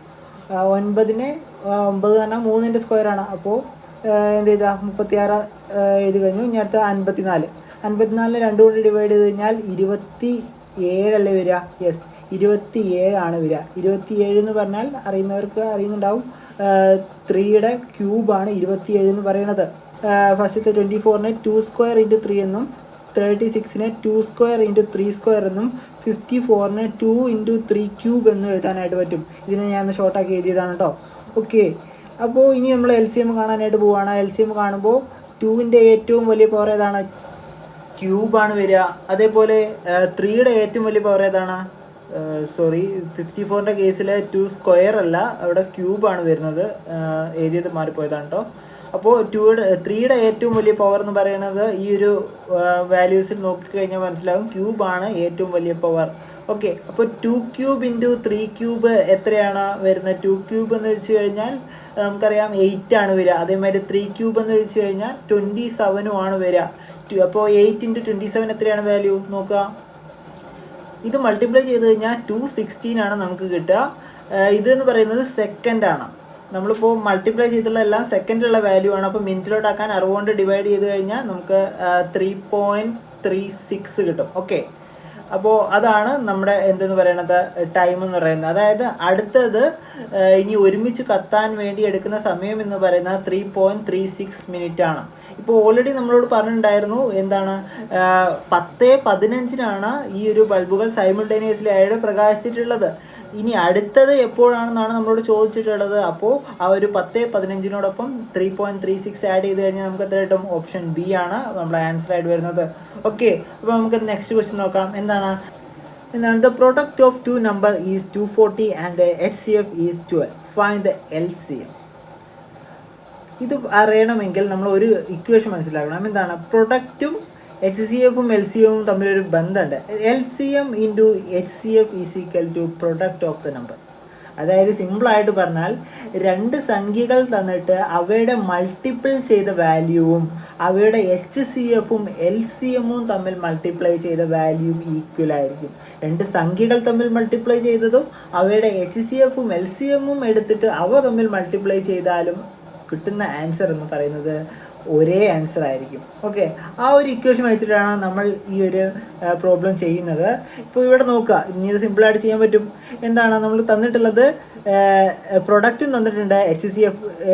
9നെ 9 പറഞ്ഞാൽ 3ൻ്റെ സ്ക്വയറാണ്. അപ്പോൾ എന്ത് ചെയ്താൽ 36 എഴുതി കഴിഞ്ഞു. ഇനി അടുത്ത 54. 54നെ 2 കൊണ്ട് ഡിവൈഡ് ചെയ്ത് കഴിഞ്ഞാൽ 27 അല്ലേ വരിക? യെസ്, 27 ആണ് വരിക. 27 എന്ന് പറഞ്ഞാൽ അറിയുന്നവർക്ക് അറിയുന്നുണ്ടാവും, 3യുടെ ക്യൂബാണ് 27 എന്ന് പറയുന്നത്. ഫസ്റ്റത്തെ 24നെ 2 സ്ക്വയർ ഇൻറ്റു 3 എന്നും 36നെ 2 സ്ക്വയർ ഇൻറ്റു 3 സ്ക്വയർ എന്നും 54നെ 2 ഇൻറ്റു 3 ക്യൂബ് എന്നും എഴുതാനായിട്ട് പറ്റും. ഇതിനെ ഞാൻ ഷോർട്ടാക്കി എഴുതിയതാണ് കേട്ടോ. ഓക്കെ, അപ്പോൾ ഇനി നമ്മൾ LCM കാണാനായിട്ട് പോവുകയാണ്. LCM കാണുമ്പോൾ 2ൻ്റെ ഏറ്റവും വലിയ പവർ ഏതാണ്? ക്യൂബാണ് വരിക. അതേപോലെ 3യുടെ ഏറ്റവും വലിയ പവർ ഏതാണ്? 54ൻ്റെ കേസിൽ 2 സ്ക്വയർ അല്ല, അവിടെ ക്യൂബാണ് വരുന്നത്. എഴുതിയത് മാറിപ്പോയതാണ് കേട്ടോ. അപ്പോൾ 3യുടെ ഏറ്റവും വലിയ പവർ എന്ന് പറയുന്നത് ഈ ഒരു വാല്യൂസിൽ നോക്കിക്കഴിഞ്ഞാൽ മനസ്സിലാവും, ക്യൂബാണ് ഏറ്റവും വലിയ പവർ. ഓക്കെ, അപ്പോൾ 2 ക്യൂബ് ഇൻറ്റു 3 ക്യൂബ് എത്രയാണ് വരുന്നത്? 2 ക്യൂബ് എന്ന് വെച്ച് കഴിഞ്ഞാൽ നമുക്കറിയാം 8 ആണ് വരിക. അതേമാതിരി 3 ക്യൂബ് എന്ന് വെച്ച് കഴിഞ്ഞാൽ 27 ആണ് വരിക. അപ്പോൾ 8 ഇൻറ്റു 27 എത്രയാണ് വാല്യൂ നോക്കുക. ഇത് മൾട്ടിപ്ലൈ ചെയ്ത് കഴിഞ്ഞാൽ 216 ആണ് നമുക്ക് കിട്ടുക. ഇതെന്ന് പറയുന്നത് സെക്കൻഡാണ്. നമ്മളിപ്പോൾ മൾട്ടിപ്ലൈ ചെയ്തിട്ടുള്ള എല്ലാം സെക്കൻഡിലുള്ള വാല്യൂ ആണ്. അപ്പോൾ മിനിറ്റിലോട്ടാക്കാൻ 60 കൊണ്ട് ഡിവൈഡ് ചെയ്ത് കഴിഞ്ഞാൽ നമുക്ക് 3.36 കിട്ടും. ഓക്കെ, അപ്പോൾ അതാണ് നമ്മുടെ എന്തെന്ന് പറയണത് ടൈം എന്ന് പറയുന്നത്. അതായത് അടുത്തത് ഇനി ഒരുമിച്ച് കത്താൻ വേണ്ടി എടുക്കുന്ന സമയം എന്ന് പറയുന്നത് 3.36 മിനിറ്റ് ആണ്. ഇപ്പോൾ ഓൾറെഡി നമ്മളോട് പറഞ്ഞിട്ടുണ്ടായിരുന്നു എന്താണ്, 10:15 ഈ ഒരു ബൾബുകൾ സൈമിൾട്ടേനിയസ്ലി ആയിട്ട് പ്രകാശിച്ചിട്ടുള്ളത്. ഇനി അടുത്തത് എപ്പോഴാണെന്നാണ് നമ്മളോട് ചോദിച്ചിട്ടുള്ളത്. അപ്പോൾ ആ ഒരു 10:15 3.36 ആഡ് ചെയ്ത് കഴിഞ്ഞാൽ നമുക്ക് എത്ര കിട്ടും? ഓപ്ഷൻ ബി ആണ് നമ്മുടെ ആൻസർ ആയിട്ട് വരുന്നത്. ഓക്കെ, അപ്പോൾ നമുക്ക് നെക്സ്റ്റ് ക്വസ്റ്റ്യൻ നോക്കാം. എന്താണ് the product of 2 number is 240 and HCF is 12. Find the LCM. ഇത് അറിയണമെങ്കിൽ നമ്മൾ ഒരു ഇക്വേഷൻ മനസ്സിലാക്കണം. എന്താണ്? പ്രൊഡക്റ്റും HCFും LCMും തമ്മിലൊരു ബന്ധമുണ്ട്. LCM into HCF is equal to product of the number. അതായത് സിമ്പിളായിട്ട് പറഞ്ഞാൽ 2 സംഖ്യകൾ തന്നിട്ട് അവയുടെ മൾട്ടിപ്പിൾ ചെയ്ത വാല്യൂവും അവയുടെ HCFും LCMും തമ്മിൽ മൾട്ടിപ്ലൈ ചെയ്ത വാല്യൂവും ഈക്വൽ ആയിരിക്കും. 2 സംഖ്യകൾ തമ്മിൽ മൾട്ടിപ്ലൈ ചെയ്തതും അവയുടെ HCFും LCMും എടുത്തിട്ട് അവ തമ്മിൽ മൾട്ടിപ്ലൈ ചെയ്താലും കിട്ടുന്ന ആൻസർ എന്ന് പറയുന്നത് ഒരേ ആൻസർ ആയിരിക്കും. ഓക്കെ, ആ ഒരു ഇക്വേഷൻ വെച്ചിട്ടാണ് നമ്മൾ ഈ ഒരു പ്രോബ്ലം ചെയ്യുന്നത്. ഇപ്പോൾ ഇവിടെ നോക്കുക, ഇനി ഇത് സിമ്പിളായിട്ട് ചെയ്യാൻ പറ്റും. എന്താണ് നമ്മൾ തന്നിട്ടുള്ളത്? പ്രൊഡക്റ്റും തന്നിട്ടുണ്ട്,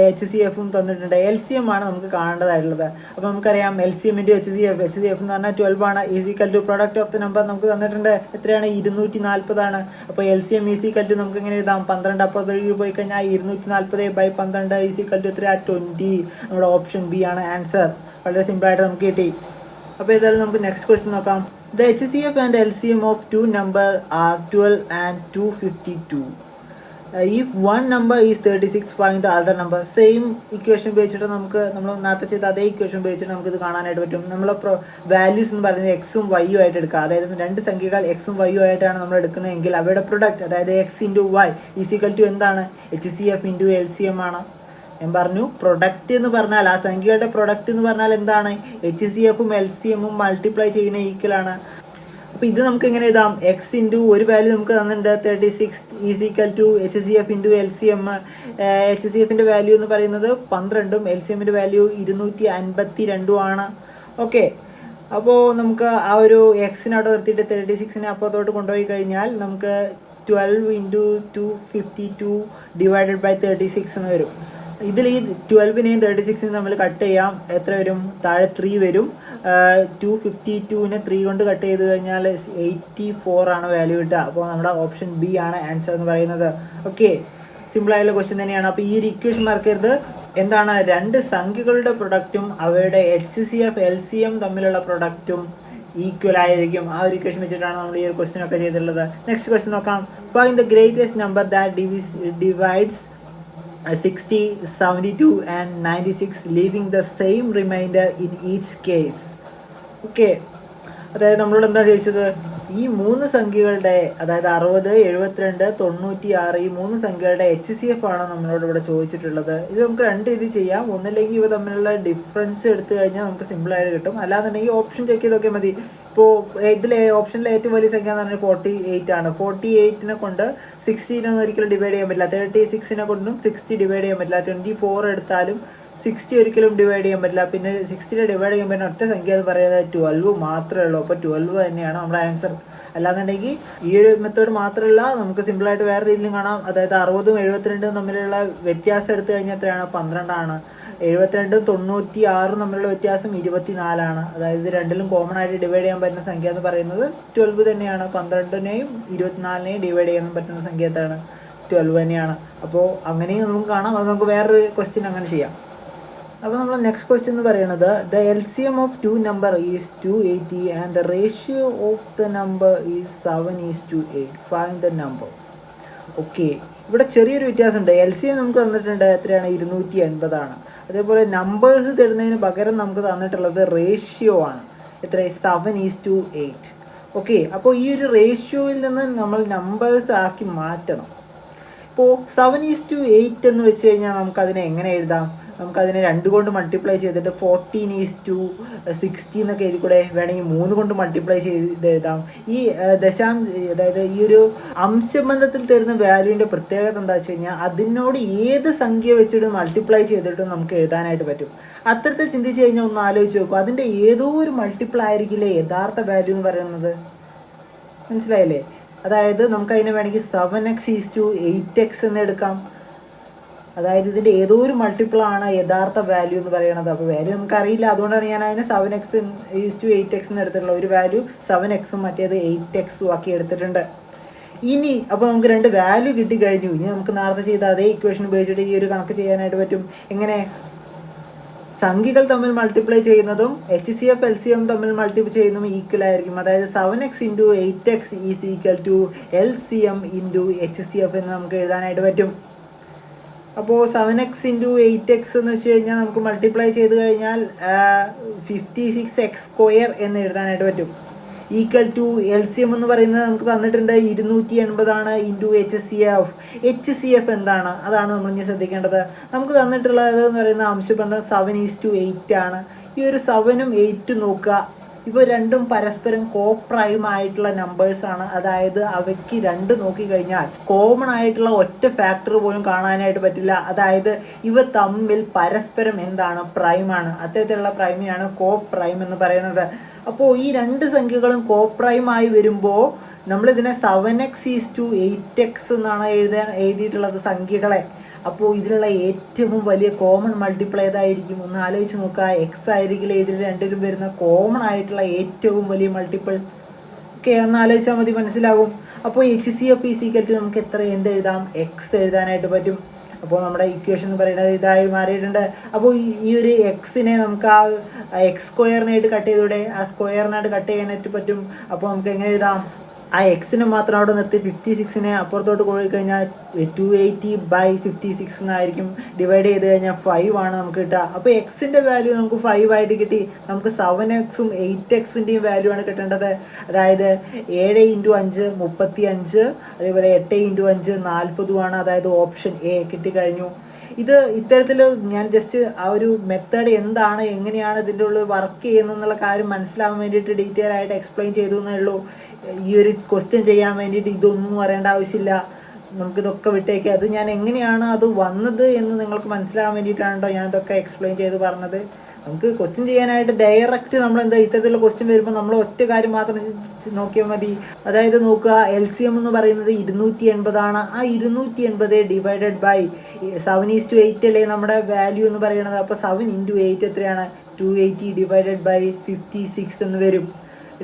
HCFും തന്നിട്ടുണ്ട്, LCM ആണ് നമുക്ക് കാണേണ്ടതായിട്ടുള്ളത്. അപ്പോൾ നമുക്കറിയാം LCM ഇൻറ്റു HCF എന്ന് പറഞ്ഞാൽ 12 ആണ്. Is equal to product of the number നമുക്ക് തന്നിട്ടുണ്ട് എത്രയാണ്? 240 ആണ്. അപ്പോൾ LCM ഈസ് ഈക്വൽ ടു നമുക്ക് എങ്ങനെ എഴുതാം? 12 അപ്പുറത്തേക്ക് പോയി കഴിഞ്ഞാൽ 240/12 ഈസ് ഈക്വൽ ടു എത്രയാണ്? 20. നമ്മുടെ ഓപ്ഷൻ ബി ആണ് ആൻസർ. വളരെ സിമ്പിളായിട്ട് നമുക്ക് കിട്ടി. അപ്പോൾ ഏതായാലും നമുക്ക് നെക്സ്റ്റ് ക്വസ്റ്റ്യൻ നോക്കാം. The HCF and LCM of 2 number are 12 and 252. If one number is 36, find the other number. Same equation ഉപയോഗിച്ചിട്ട് നമ്മൾ നേരത്തെ ചെയ്ത അതേ ഇക്വേഷൻ ഉപയോഗിച്ചിട്ട് നമുക്കിത് കാണാനായിട്ട് പറ്റും. നമ്മൾ വാല്യൂസ് എന്ന് പറയുന്നത് എക്സും വൈയും ആയിട്ട് എടുക്കുക. അതായത് 2 സംഖ്യകൾ എക്സും വൈയും ആയിട്ടാണ് നമ്മൾ എടുക്കുന്നതെങ്കിൽ അവയുടെ പ്രൊഡക്റ്റ്, അതായത് x into y is equal to എന്താണ്? HCF ഇൻറ്റു LCM ആണ്. ഞാൻ പറഞ്ഞു പ്രൊഡക്റ്റ് എന്ന് പറഞ്ഞാൽ ആ സംഖ്യകളുടെ പ്രൊഡക്റ്റ് എന്ന് പറഞ്ഞാൽ എന്താണ്? HCFും LCMും മൾട്ടിപ്ലൈ ചെയ്യുന്ന ഈക്വലാണ്. അപ്പോൾ ഇത് നമുക്ക് എങ്ങനെ എഴുതാം? എക്സ് ഇൻറ്റു ഒരു വാല്യൂ നമുക്ക് തന്നിട്ടുണ്ട് 36 is equal to HCF into LCM. HCFിൻ്റെ വാല്യൂ എന്ന് പറയുന്നത് 12ഉം LCMിൻ്റെ വാല്യൂ 252 ആണ്. ഓക്കെ, അപ്പോൾ നമുക്ക് ആ ഒരു എക്സിനെ അവിടെ നിർത്തിയിട്ട് 36നെ അപ്പുറത്തോട്ട് കൊണ്ടുപോയി കഴിഞ്ഞാൽ നമുക്ക് 12 ഇൻറ്റു 252 ഡിവൈഡഡ് ബൈ 36 എന്ന് വരും. ഇതിൽ ഈ 12നെയും 36നെയും നമ്മൾ കട്ട് ചെയ്യാം. എത്ര വരും? താഴെ 3 വരും. 252നെ 3 കൊണ്ട് കട്ട് ചെയ്ത് കഴിഞ്ഞാൽ 84 ആണ് വാല്യൂ കിട്ടുക. അപ്പോൾ നമ്മുടെ ഓപ്ഷൻ ബി ആണ് ആൻസർ എന്ന് പറയുന്നത്. ഓക്കെ, സിമ്പിളായുള്ള ക്വസ്റ്റ്യൻ തന്നെയാണ്. അപ്പോൾ ഈ ഒരു ഇക്വേഷൻ മാർക്കരുത്. എന്താണ്? 2 സംഖ്യകളുടെ പ്രൊഡക്റ്റും അവയുടെ HCF LCM തമ്മിലുള്ള പ്രൊഡക്റ്റും ഈക്വൽ ആയിരിക്കും. ആ ഒരു ഇക്വേഷൻ വെച്ചിട്ടാണ് നമ്മൾ ഈ ഒരു ക്വസ്റ്റ്യൻ ഒക്കെ ചെയ്തിട്ടുള്ളത്. നെക്സ്റ്റ് ക്വസ്റ്റ്യൻ നോക്കാം. Find the greatest number that divides 60, 72 and 96, leaving the same remainder in each case. Okay, അതായത് നമ്മളോട് എന്താ ചോദിച്ചത്? ഈ 3 സംഖ്യകളുടെ, അതായത് 60, 72, 96 ഈ 3 സംഖ്യകളുടെ HCF ആണ് നമ്മളോട് ഇവിടെ ചോദിച്ചിട്ടുള്ളത്. ഇത് നമുക്ക് 2 രീതി ചെയ്യാം. ഒന്നില്ലെങ്കിൽ ഇവ തമ്മിലുള്ള ഡിഫറൻസ് എടുത്തു കഴിഞ്ഞാൽ നമുക്ക് സിമ്പിളായിട്ട് കിട്ടും. അല്ലാന്നുണ്ടെങ്കിൽ ഓപ്ഷൻ ചെക്ക് ചെയ്തൊക്കെ മതി. ഇപ്പോൾ ഇതിലെ ഓപ്ഷനിലെ ഏറ്റവും വലിയ സംഖ്യ എന്ന് പറഞ്ഞാൽ 48 ആണ്. 48നെ കൊണ്ട് 16 ഒരിക്കലും ഡിവൈഡ് ചെയ്യാൻ പറ്റില്ല. 36നെ കൊണ്ടും 60 ഡിവൈഡ് ചെയ്യാൻ പറ്റില്ല. 24 എടുത്താലും 60 ഒരിക്കലും ഡിവൈഡ് ചെയ്യാൻ പറ്റില്ല. പിന്നെ 60 ഡിവൈഡ് ചെയ്യാൻ പറ്റുന്ന ഒറ്റ സംഖ്യ എന്ന് പറയുന്നത് 12 മാത്രമേ ഉള്ളൂ. അപ്പോൾ 12 തന്നെയാണ് നമ്മുടെ ആൻസർ. അല്ലാന്നുണ്ടെങ്കിൽ ഈ ഒരു മെത്തേഡ് മാത്രമല്ല, നമുക്ക് സിമ്പിളായിട്ട് വേറെ രീതിയിലും കാണാം. അതായത് 60ഉം 72ഉം തമ്മിലുള്ള വ്യത്യാസം എടുത്തു കഴിഞ്ഞാൽ എത്രയാണ്? 12ആണ്. 72ഉം 96ഉം തമ്മിലുള്ള വ്യത്യാസം 24ആണ്. അതായത് രണ്ടിലും കോമൺ ആയിട്ട് ഡിവൈഡ് ചെയ്യാൻ പറ്റുന്ന സംഖ്യ എന്ന് പറയുന്നത് 12 തന്നെയാണ്. 12നെയും 24നെയും ഡിവൈഡ് ചെയ്യാൻ പറ്റുന്ന സംഖ്യ എന്താണ്? 12 തന്നെയാണ്. അപ്പോൾ അങ്ങനെയും നമുക്ക് കാണാം. അത് നമുക്ക് വേറൊരു ക്വസ്റ്റ്യൻ അങ്ങനെ ചെയ്യാം. അപ്പോൾ നമ്മൾ നെക്സ്റ്റ് ക്വസ്റ്റ്യൻ എന്ന് പറയുന്നത് the LCM of 2 number is 280 and the ratio of the number is 7:8. Find the number. Okay, ഇവിടെ ചെറിയൊരു വ്യത്യാസമുണ്ട്. LCM നമുക്ക് തന്നിട്ടുണ്ട് എത്രയാണ്? 280 അതേപോലെ നമ്പേഴ്സ് തരുന്നതിന് പകരം നമുക്ക് തന്നിട്ടുള്ളത് റേഷ്യോ ആണ്. എത്ര? 7:8. ഓക്കെ, അപ്പോൾ ഈ ഒരു റേഷ്യോയിൽ നിന്ന് നമ്മൾ നമ്പേഴ്സ് ആക്കി മാറ്റണം. ഇപ്പോൾ 7:8 എന്ന് വെച്ച് കഴിഞ്ഞാൽ നമുക്കതിനെ എങ്ങനെ എഴുതാം? നമുക്കതിനെ 2 കൊണ്ട് മൾട്ടിപ്ലൈ ചെയ്തിട്ട് 14:60 എന്നൊക്കെ എഴുതിക്കൂടെ? വേണമെങ്കിൽ 3 കൊണ്ട് മൾട്ടിപ്ലൈ ചെയ്ത് എഴുതാം. ഈ അതായത് ഈ ഒരു അംശബന്ധത്തിൽ തരുന്ന വാല്യൂവിൻ്റെ പ്രത്യേകത എന്താ വെച്ച് കഴിഞ്ഞാൽ അതിനോട് ഏത് സംഖ്യ വെച്ചിട്ട് മൾട്ടിപ്ലൈ ചെയ്തിട്ടും നമുക്ക് എഴുതാനായിട്ട് പറ്റും. അത്തരത്തിൽ ചിന്തിച്ച് കഴിഞ്ഞാൽ ഒന്ന് ആലോചിച്ച് നോക്കും, അതിൻ്റെ ഏതോ ഒരു മൾട്ടിപ്പിൾ ആയിരിക്കില്ലേ യഥാർത്ഥ വാല്യൂ എന്ന് പറയുന്നത്. മനസ്സിലായില്ലേ? അതായത് നമുക്കതിനെ വേണമെങ്കിൽ 7x:8x എന്ന് എടുക്കാം. അതായത് ഇതിൻ്റെ ഏതോ ഒരു മൾട്ടിപ്പിളാണ് യഥാർത്ഥ വാല്യൂ എന്ന് പറയുന്നത്. അപ്പോൾ വാല്യൂ നമുക്കറിയില്ല, അതുകൊണ്ടാണ് ഞാൻ അതിനെ 7x:8x എന്ന് എടുത്തിട്ടുള്ളത്. ഒരു വാല്യൂ 7xും മറ്റേത് 8xും ആക്കി എടുത്തിട്ടുണ്ട്. ഇനി അപ്പോൾ നമുക്ക് 2 വാല്യൂ കിട്ടിക്കഴിഞ്ഞു. ഇനി നമുക്ക് നേരത്തെ ചെയ്ത അതേ ഇക്വേഷൻ ഉപയോഗിച്ചിട്ട് ഈ ഒരു കണക്ക് ചെയ്യാനായിട്ട് പറ്റും. എങ്ങനെ? സംഖ്യകൾ തമ്മിൽ മൾട്ടിപ്ലൈ ചെയ്യുന്നതും HCF LCM തമ്മിൽ മൾട്ടിപ്ലൈ ചെയ്യുന്നതും ഈക്വൽ ആയിരിക്കും. അതായത് 7x:8x is equal to LCM HCF എന്ന് നമുക്ക് എഴുതാനായിട്ട് പറ്റും. അപ്പോൾ 7x:8x എന്ന് വെച്ച് കഴിഞ്ഞാൽ നമുക്ക് മൾട്ടിപ്ലൈ ചെയ്ത് കഴിഞ്ഞാൽ 56x² എന്ന് എഴുതാനായിട്ട് പറ്റും. ഈക്വൽ ടു LCM എന്ന് പറയുന്നത് നമുക്ക് തന്നിട്ടുണ്ട് 280 HCF എന്താണ്? അതാണ് നമ്മൾ ഇനി ശ്രദ്ധിക്കേണ്ടത്. നമുക്ക് തന്നിട്ടുള്ളത് എന്ന് പറയുന്ന അംശബന്ധം 7:8 ആണ്. ഈ ഒരു 7ഉം 8ഉം നോക്കുക. ഇപ്പോൾ രണ്ടും പരസ്പരം കോപ്രൈം ആയിട്ടുള്ള നമ്പേഴ്സാണ്. അതായത് അവയ്ക്ക് 2 നോക്കിക്കഴിഞ്ഞാൽ കോമൺ ആയിട്ടുള്ള ഒറ്റ ഫാക്ടർ പോലും കാണാനായിട്ട് പറ്റില്ല. അതായത് ഇവ തമ്മിൽ പരസ്പരം എന്താണ്? പ്രൈമാണ്. അത്തരത്തിലുള്ള പ്രൈമിനാണ് കോപ്രൈം എന്ന് പറയുന്നത്. അപ്പോൾ ഈ 2 സംഖ്യകളും കോപ്രൈമായി വരുമ്പോൾ നമ്മളിതിനെ 7x:8x എന്നാണ് എഴുതിയിട്ടുള്ളത് സംഖ്യകളെ. അപ്പോൾ ഇതിലുള്ള ഏറ്റവും വലിയ കോമൺ മൾട്ടിപ്പിൾ ഏതായിരിക്കും? ഒന്ന് ആലോചിച്ച് നോക്കുക. എക്സ് ആയിരിക്കില്ല ഇതിൽ രണ്ടിലും വരുന്ന കോമൺ ആയിട്ടുള്ള ഏറ്റവും വലിയ മൾട്ടിപ്പിൾ. ഓക്കെ, ഒന്ന് ആലോചിച്ചാൽ മതി, മനസ്സിലാകും. അപ്പോൾ HCF നമുക്ക് എന്തെഴുതാം? എക്സ് എഴുതാനായിട്ട് പറ്റും. അപ്പോൾ നമ്മുടെ ഇക്വേഷൻ എന്ന് പറയുന്നത് ഇതായി മാറിയിട്ടുണ്ട്. അപ്പോൾ ഈ ഒരു എക്സിനെ നമുക്ക് ആ x² കട്ട് ചെയ്തൂടെ? ആ സ്ക്വയറിനായിട്ട് കട്ട് ചെയ്യാനായിട്ട് പറ്റും. അപ്പോൾ നമുക്ക് എങ്ങനെ എഴുതാം? ആ എക്സിനെ മാത്രം അവിടെ നിർത്തി 56നെ അപ്പുറത്തോട്ട് പോയി കഴിഞ്ഞാൽ 280/56 എന്നായിരിക്കും. ഡിവൈഡ് ചെയ്ത് കഴിഞ്ഞാൽ 5 ആണ് നമുക്ക് കിട്ടുക. അപ്പോൾ എക്സിൻ്റെ വാല്യൂ നമുക്ക് 5 ആയിട്ട് കിട്ടി. നമുക്ക് 7xും 8xൻ്റെയും വാല്യൂ ആണ് കിട്ടേണ്ടത്. അതായത് 7 × 5 35, അതേപോലെ 8 × 5 40 അതായത് ഓപ്ഷൻ എ കിട്ടിക്കഴിഞ്ഞു. ഇത് ഇത്തരത്തിൽ ഞാൻ ജസ്റ്റ് ആ ഒരു മെത്തേഡ് എന്താണ്, എങ്ങനെയാണ് ഇതിൻ്റെ ഉള്ളിൽ വർക്ക് ചെയ്യുന്നതെന്നുള്ള കാര്യം മനസ്സിലാവാൻ വേണ്ടിയിട്ട് ഡീറ്റെയിൽ ആയിട്ട് എക്സ്പ്ലെയിൻ ചെയ്തു എന്നേ ഉള്ളൂ. ഈ ഒരു ക്വസ്റ്റ്യൻ ചെയ്യാൻ വേണ്ടിയിട്ട് ഇതൊന്നും അറിയേണ്ട ആവശ്യമില്ല, നമുക്കിതൊക്കെ വിട്ടേക്ക്. അത് ഞാൻ എങ്ങനെയാണ് അത് വന്നത് എന്ന് നിങ്ങൾക്ക് മനസ്സിലാവാൻ വേണ്ടിയിട്ടാണ് കേട്ടോ ഞാൻ ഇതൊക്കെ എക്സ്പ്ലെയിൻ ചെയ്ത് പറഞ്ഞത്. നമുക്ക് ക്വസ്റ്റ്യൻ ചെയ്യാനായിട്ട് ഡയറക്റ്റ് നമ്മളെന്താ ഇത്തരത്തിലുള്ള ക്വസ്റ്റ്യൻ വരുമ്പോൾ നമ്മൾ ഒറ്റ കാര്യം മാത്രം നോക്കിയാൽ മതി. അതായത് നോക്കുക, LCM എന്ന് പറയുന്നത് 280 ആ 280 ഡിവൈഡഡ് ബൈ 7:8 അല്ലേ നമ്മുടെ വാല്യൂ എന്ന് പറയുന്നത്. അപ്പോൾ 7 × 8 എത്രയാണ്? 280 ഡിവൈഡഡ് ബൈ 56 എന്ന് വരും.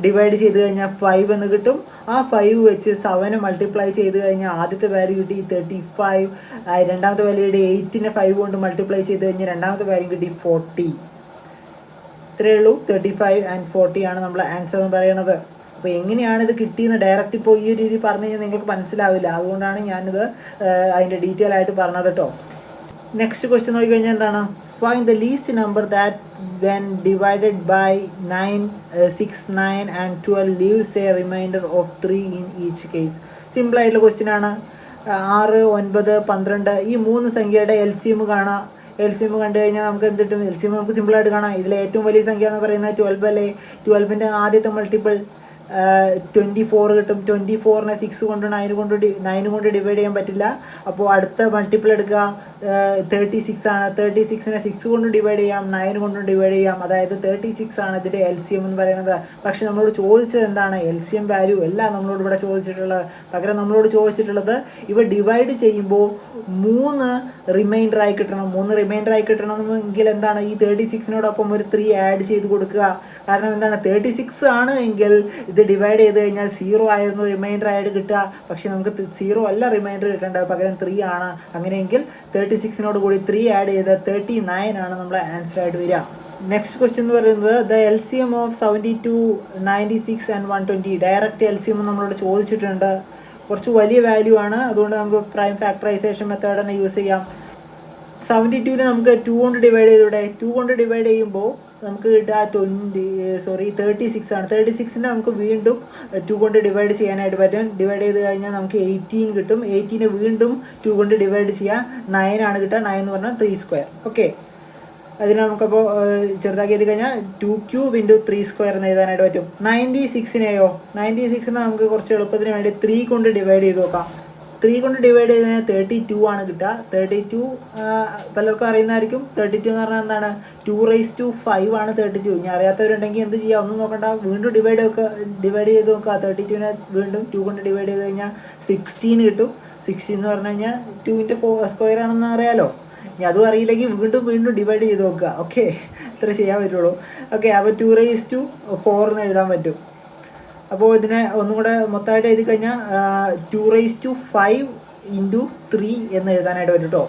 ഡിവൈഡ് ചെയ്ത് കഴിഞ്ഞാൽ 5 എന്ന് കിട്ടും. ആ 5 വെച്ച് 7 മൾട്ടിപ്ലൈ ചെയ്ത് കഴിഞ്ഞാൽ ആദ്യത്തെ വാല്യൂ കിട്ടി 35. രണ്ടാമത്തെ വാല്യൂയുടെ 8നെ 5 കൊണ്ട് മൾട്ടിപ്ലൈ ചെയ്ത് കഴിഞ്ഞാൽ രണ്ടാമത്തെ വാല്യൂ കിട്ടി 40. ഇത്രയേ ഉള്ളൂ. 35 and 40 ആണ് നമ്മളെ ആൻസർ എന്ന് പറയുന്നത്. അപ്പോൾ എങ്ങനെയാണ് ഇത് കിട്ടിയെന്ന് ഡയറക്റ്റ് ഇപ്പോൾ ഈ ഒരു രീതി പറഞ്ഞു കഴിഞ്ഞാൽ നിങ്ങൾക്ക് മനസ്സിലാവില്ല. അതുകൊണ്ടാണ് ഞാനിത് അതിൻ്റെ ഡീറ്റെയിൽ ആയിട്ട് പറഞ്ഞത് കേട്ടോ. നെക്സ്റ്റ് ക്വസ്റ്റ്യൻ നോക്കിക്കഴിഞ്ഞാൽ എന്താണ്? Find the least number that when divided by 9, 6, 9 and 12 leaves a remainder of 3 in each case. Simple ആയിട്ടുള്ള ക്വസ്റ്റ്യൻ ആണ്. 6, 9, 12 ഈ 3 സംഖ്യയുടെ LCM കാണാം. LCM കണ്ടു കഴിഞ്ഞാൽ നമുക്ക് എന്ത് കിട്ടും? LCM നമുക്ക് സിമ്പിളായിട്ട് കാണാം. ഇതിലെ ഏറ്റവും വലിയ സംഖ്യ എന്ന് പറയുന്നത് 12 അല്ലേ? 12ൻ്റെ ആദ്യത്തെ മൾട്ടിപ്പിൾ 24 കിട്ടും. 24നെ 6 കൊണ്ട് 9 കൊണ്ട് ഡിവൈഡ് ചെയ്യാൻ പറ്റില്ല. അപ്പോൾ അടുത്ത മൾട്ടിപ്പിൾ എടുക്കുക, 36 ആണ്. 36നെ 6 കൊണ്ട് ഡിവൈഡ് ചെയ്യാം, 9 കൊണ്ടും ഡിവൈഡ് ചെയ്യാം. അതായത് 36 ആണ് ഇതിൻ്റെ LCM എന്ന് പറയുന്നത്. പക്ഷെ നമ്മളോട് ചോദിച്ചത് എന്താണ്? LCM വാല്യൂ അല്ല നമ്മളോട് ഇവിടെ ചോദിച്ചിട്ടുള്ളത്. പകരം നമ്മളോട് ചോദിച്ചിട്ടുള്ളത് ഇവ ഡിവൈഡ് ചെയ്യുമ്പോൾ 3 റിമൈൻഡറായി കിട്ടണം. 3 റിമൈൻഡറായി കിട്ടണമെങ്കിൽ എന്താണ്? ഈ 36നോടൊപ്പം ഒരു 3 ആഡ് ചെയ്ത് കൊടുക്കുക. കാരണം എന്താണ്? 36 ആണ് എങ്കിൽ ഇത് ഡിവൈഡ് ചെയ്ത് കഴിഞ്ഞാൽ 0 ആയിരുന്നു റിമൈൻഡർ ആയിട്ട് കിട്ടുക. പക്ഷെ നമുക്ക് 0 അല്ല റിമൈൻഡർ കിട്ടേണ്ടത്, പകരം 3 ആണ്. അങ്ങനെയെങ്കിൽ 36നോട് കൂടി 3 ആഡ് ചെയ്ത് 39 ആണ് നമ്മളെ ആൻസർ ആയിട്ട് വരിക. നെക്സ്റ്റ് ക്വസ്റ്റ്യൻ എന്ന് പറയുന്നത് the LCM of 72, 96 and 120. Direct LCM നമ്മളോട് ചോദിച്ചിട്ടുണ്ട്. കുറച്ച് വലിയ വാല്യൂ ആണ്, അതുകൊണ്ട് നമുക്ക് പ്രൈം ഫാക്ടറൈസേഷൻ മെത്തേഡ് തന്നെ യൂസ് ചെയ്യാം. 72നെ നമുക്ക് 2 കൊണ്ട് ഡിവൈഡ് ചെയ്തൂടെ? 2 കൊണ്ട് ഡിവൈഡ് ചെയ്യുമ്പോൾ നമുക്ക് കിട്ടുക 36 ആണ്. 36നെ നമുക്ക് വീണ്ടും 2 കൊണ്ട് ഡിവൈഡ് ചെയ്യാനായിട്ട് പറ്റും. ഡിവൈഡ് ചെയ്ത് കഴിഞ്ഞാൽ നമുക്ക് 18 കിട്ടും. 18നെ വീണ്ടും 2 കൊണ്ട് ഡിവൈഡ് ചെയ്യാം, 9 ആണ് കിട്ടുക. 9 എന്ന് പറഞ്ഞാൽ 3 സ്ക്വയർ. ഓക്കെ, അതിന് നമുക്കപ്പോൾ ചെറുതാക്കി എഴുതി കഴിഞ്ഞാൽ 2³ × 3 സ്ക്വയർ എന്ന് എഴുതാനായിട്ട് പറ്റും. 96നെയോ? 96നെ നമുക്ക് കുറച്ച് എളുപ്പത്തിന് വേണ്ടി 3 കൊണ്ട് ഡിവൈഡ് ചെയ്ത് നോക്കാം. 3 കൊണ്ട് ഡിവൈഡ് ചെയ്ത് കഴിഞ്ഞാൽ 32 ആണ് കിട്ടുക. 32 പലർക്കും അറിയുന്നതായിരിക്കും. 32 എന്ന് പറഞ്ഞാൽ എന്താണ്? 2⁵5 ആണ് 32. ഇനി അറിയാത്തവരുണ്ടെങ്കിൽ എന്ത് ചെയ്യുക? ഒന്നും നോക്കണ്ട, വീണ്ടും ഡിവൈഡ് ചെയ്ത് നോക്കുക. 32നെ വീണ്ടും 2 കൊണ്ട് ഡിവൈഡ് ചെയ്ത് കഴിഞ്ഞാൽ 16 കിട്ടും. 16 എന്ന് പറഞ്ഞു കഴിഞ്ഞാൽ 2ൻ്റെ സ്ക്വയർ ആണെന്ന് അറിയാലോ. ഇനി അതും അറിയില്ലെങ്കിൽ വീണ്ടും ഡിവൈഡ് ചെയ്ത് നോക്കുക. ഓക്കെ, ഇത്ര ചെയ്യാൻ പറ്റുള്ളൂ. ഓക്കെ, അപ്പോൾ 2⁴ എന്ന് എഴുതാൻ പറ്റും. അപ്പോൾ ഇതിനെ ഒന്നും കൂടെ മൊത്തമായിട്ട് എഴുതി കഴിഞ്ഞാൽ 2⁵5 × 3 എന്ന് എഴുതാനായിട്ട് പറ്റും കേട്ടോ.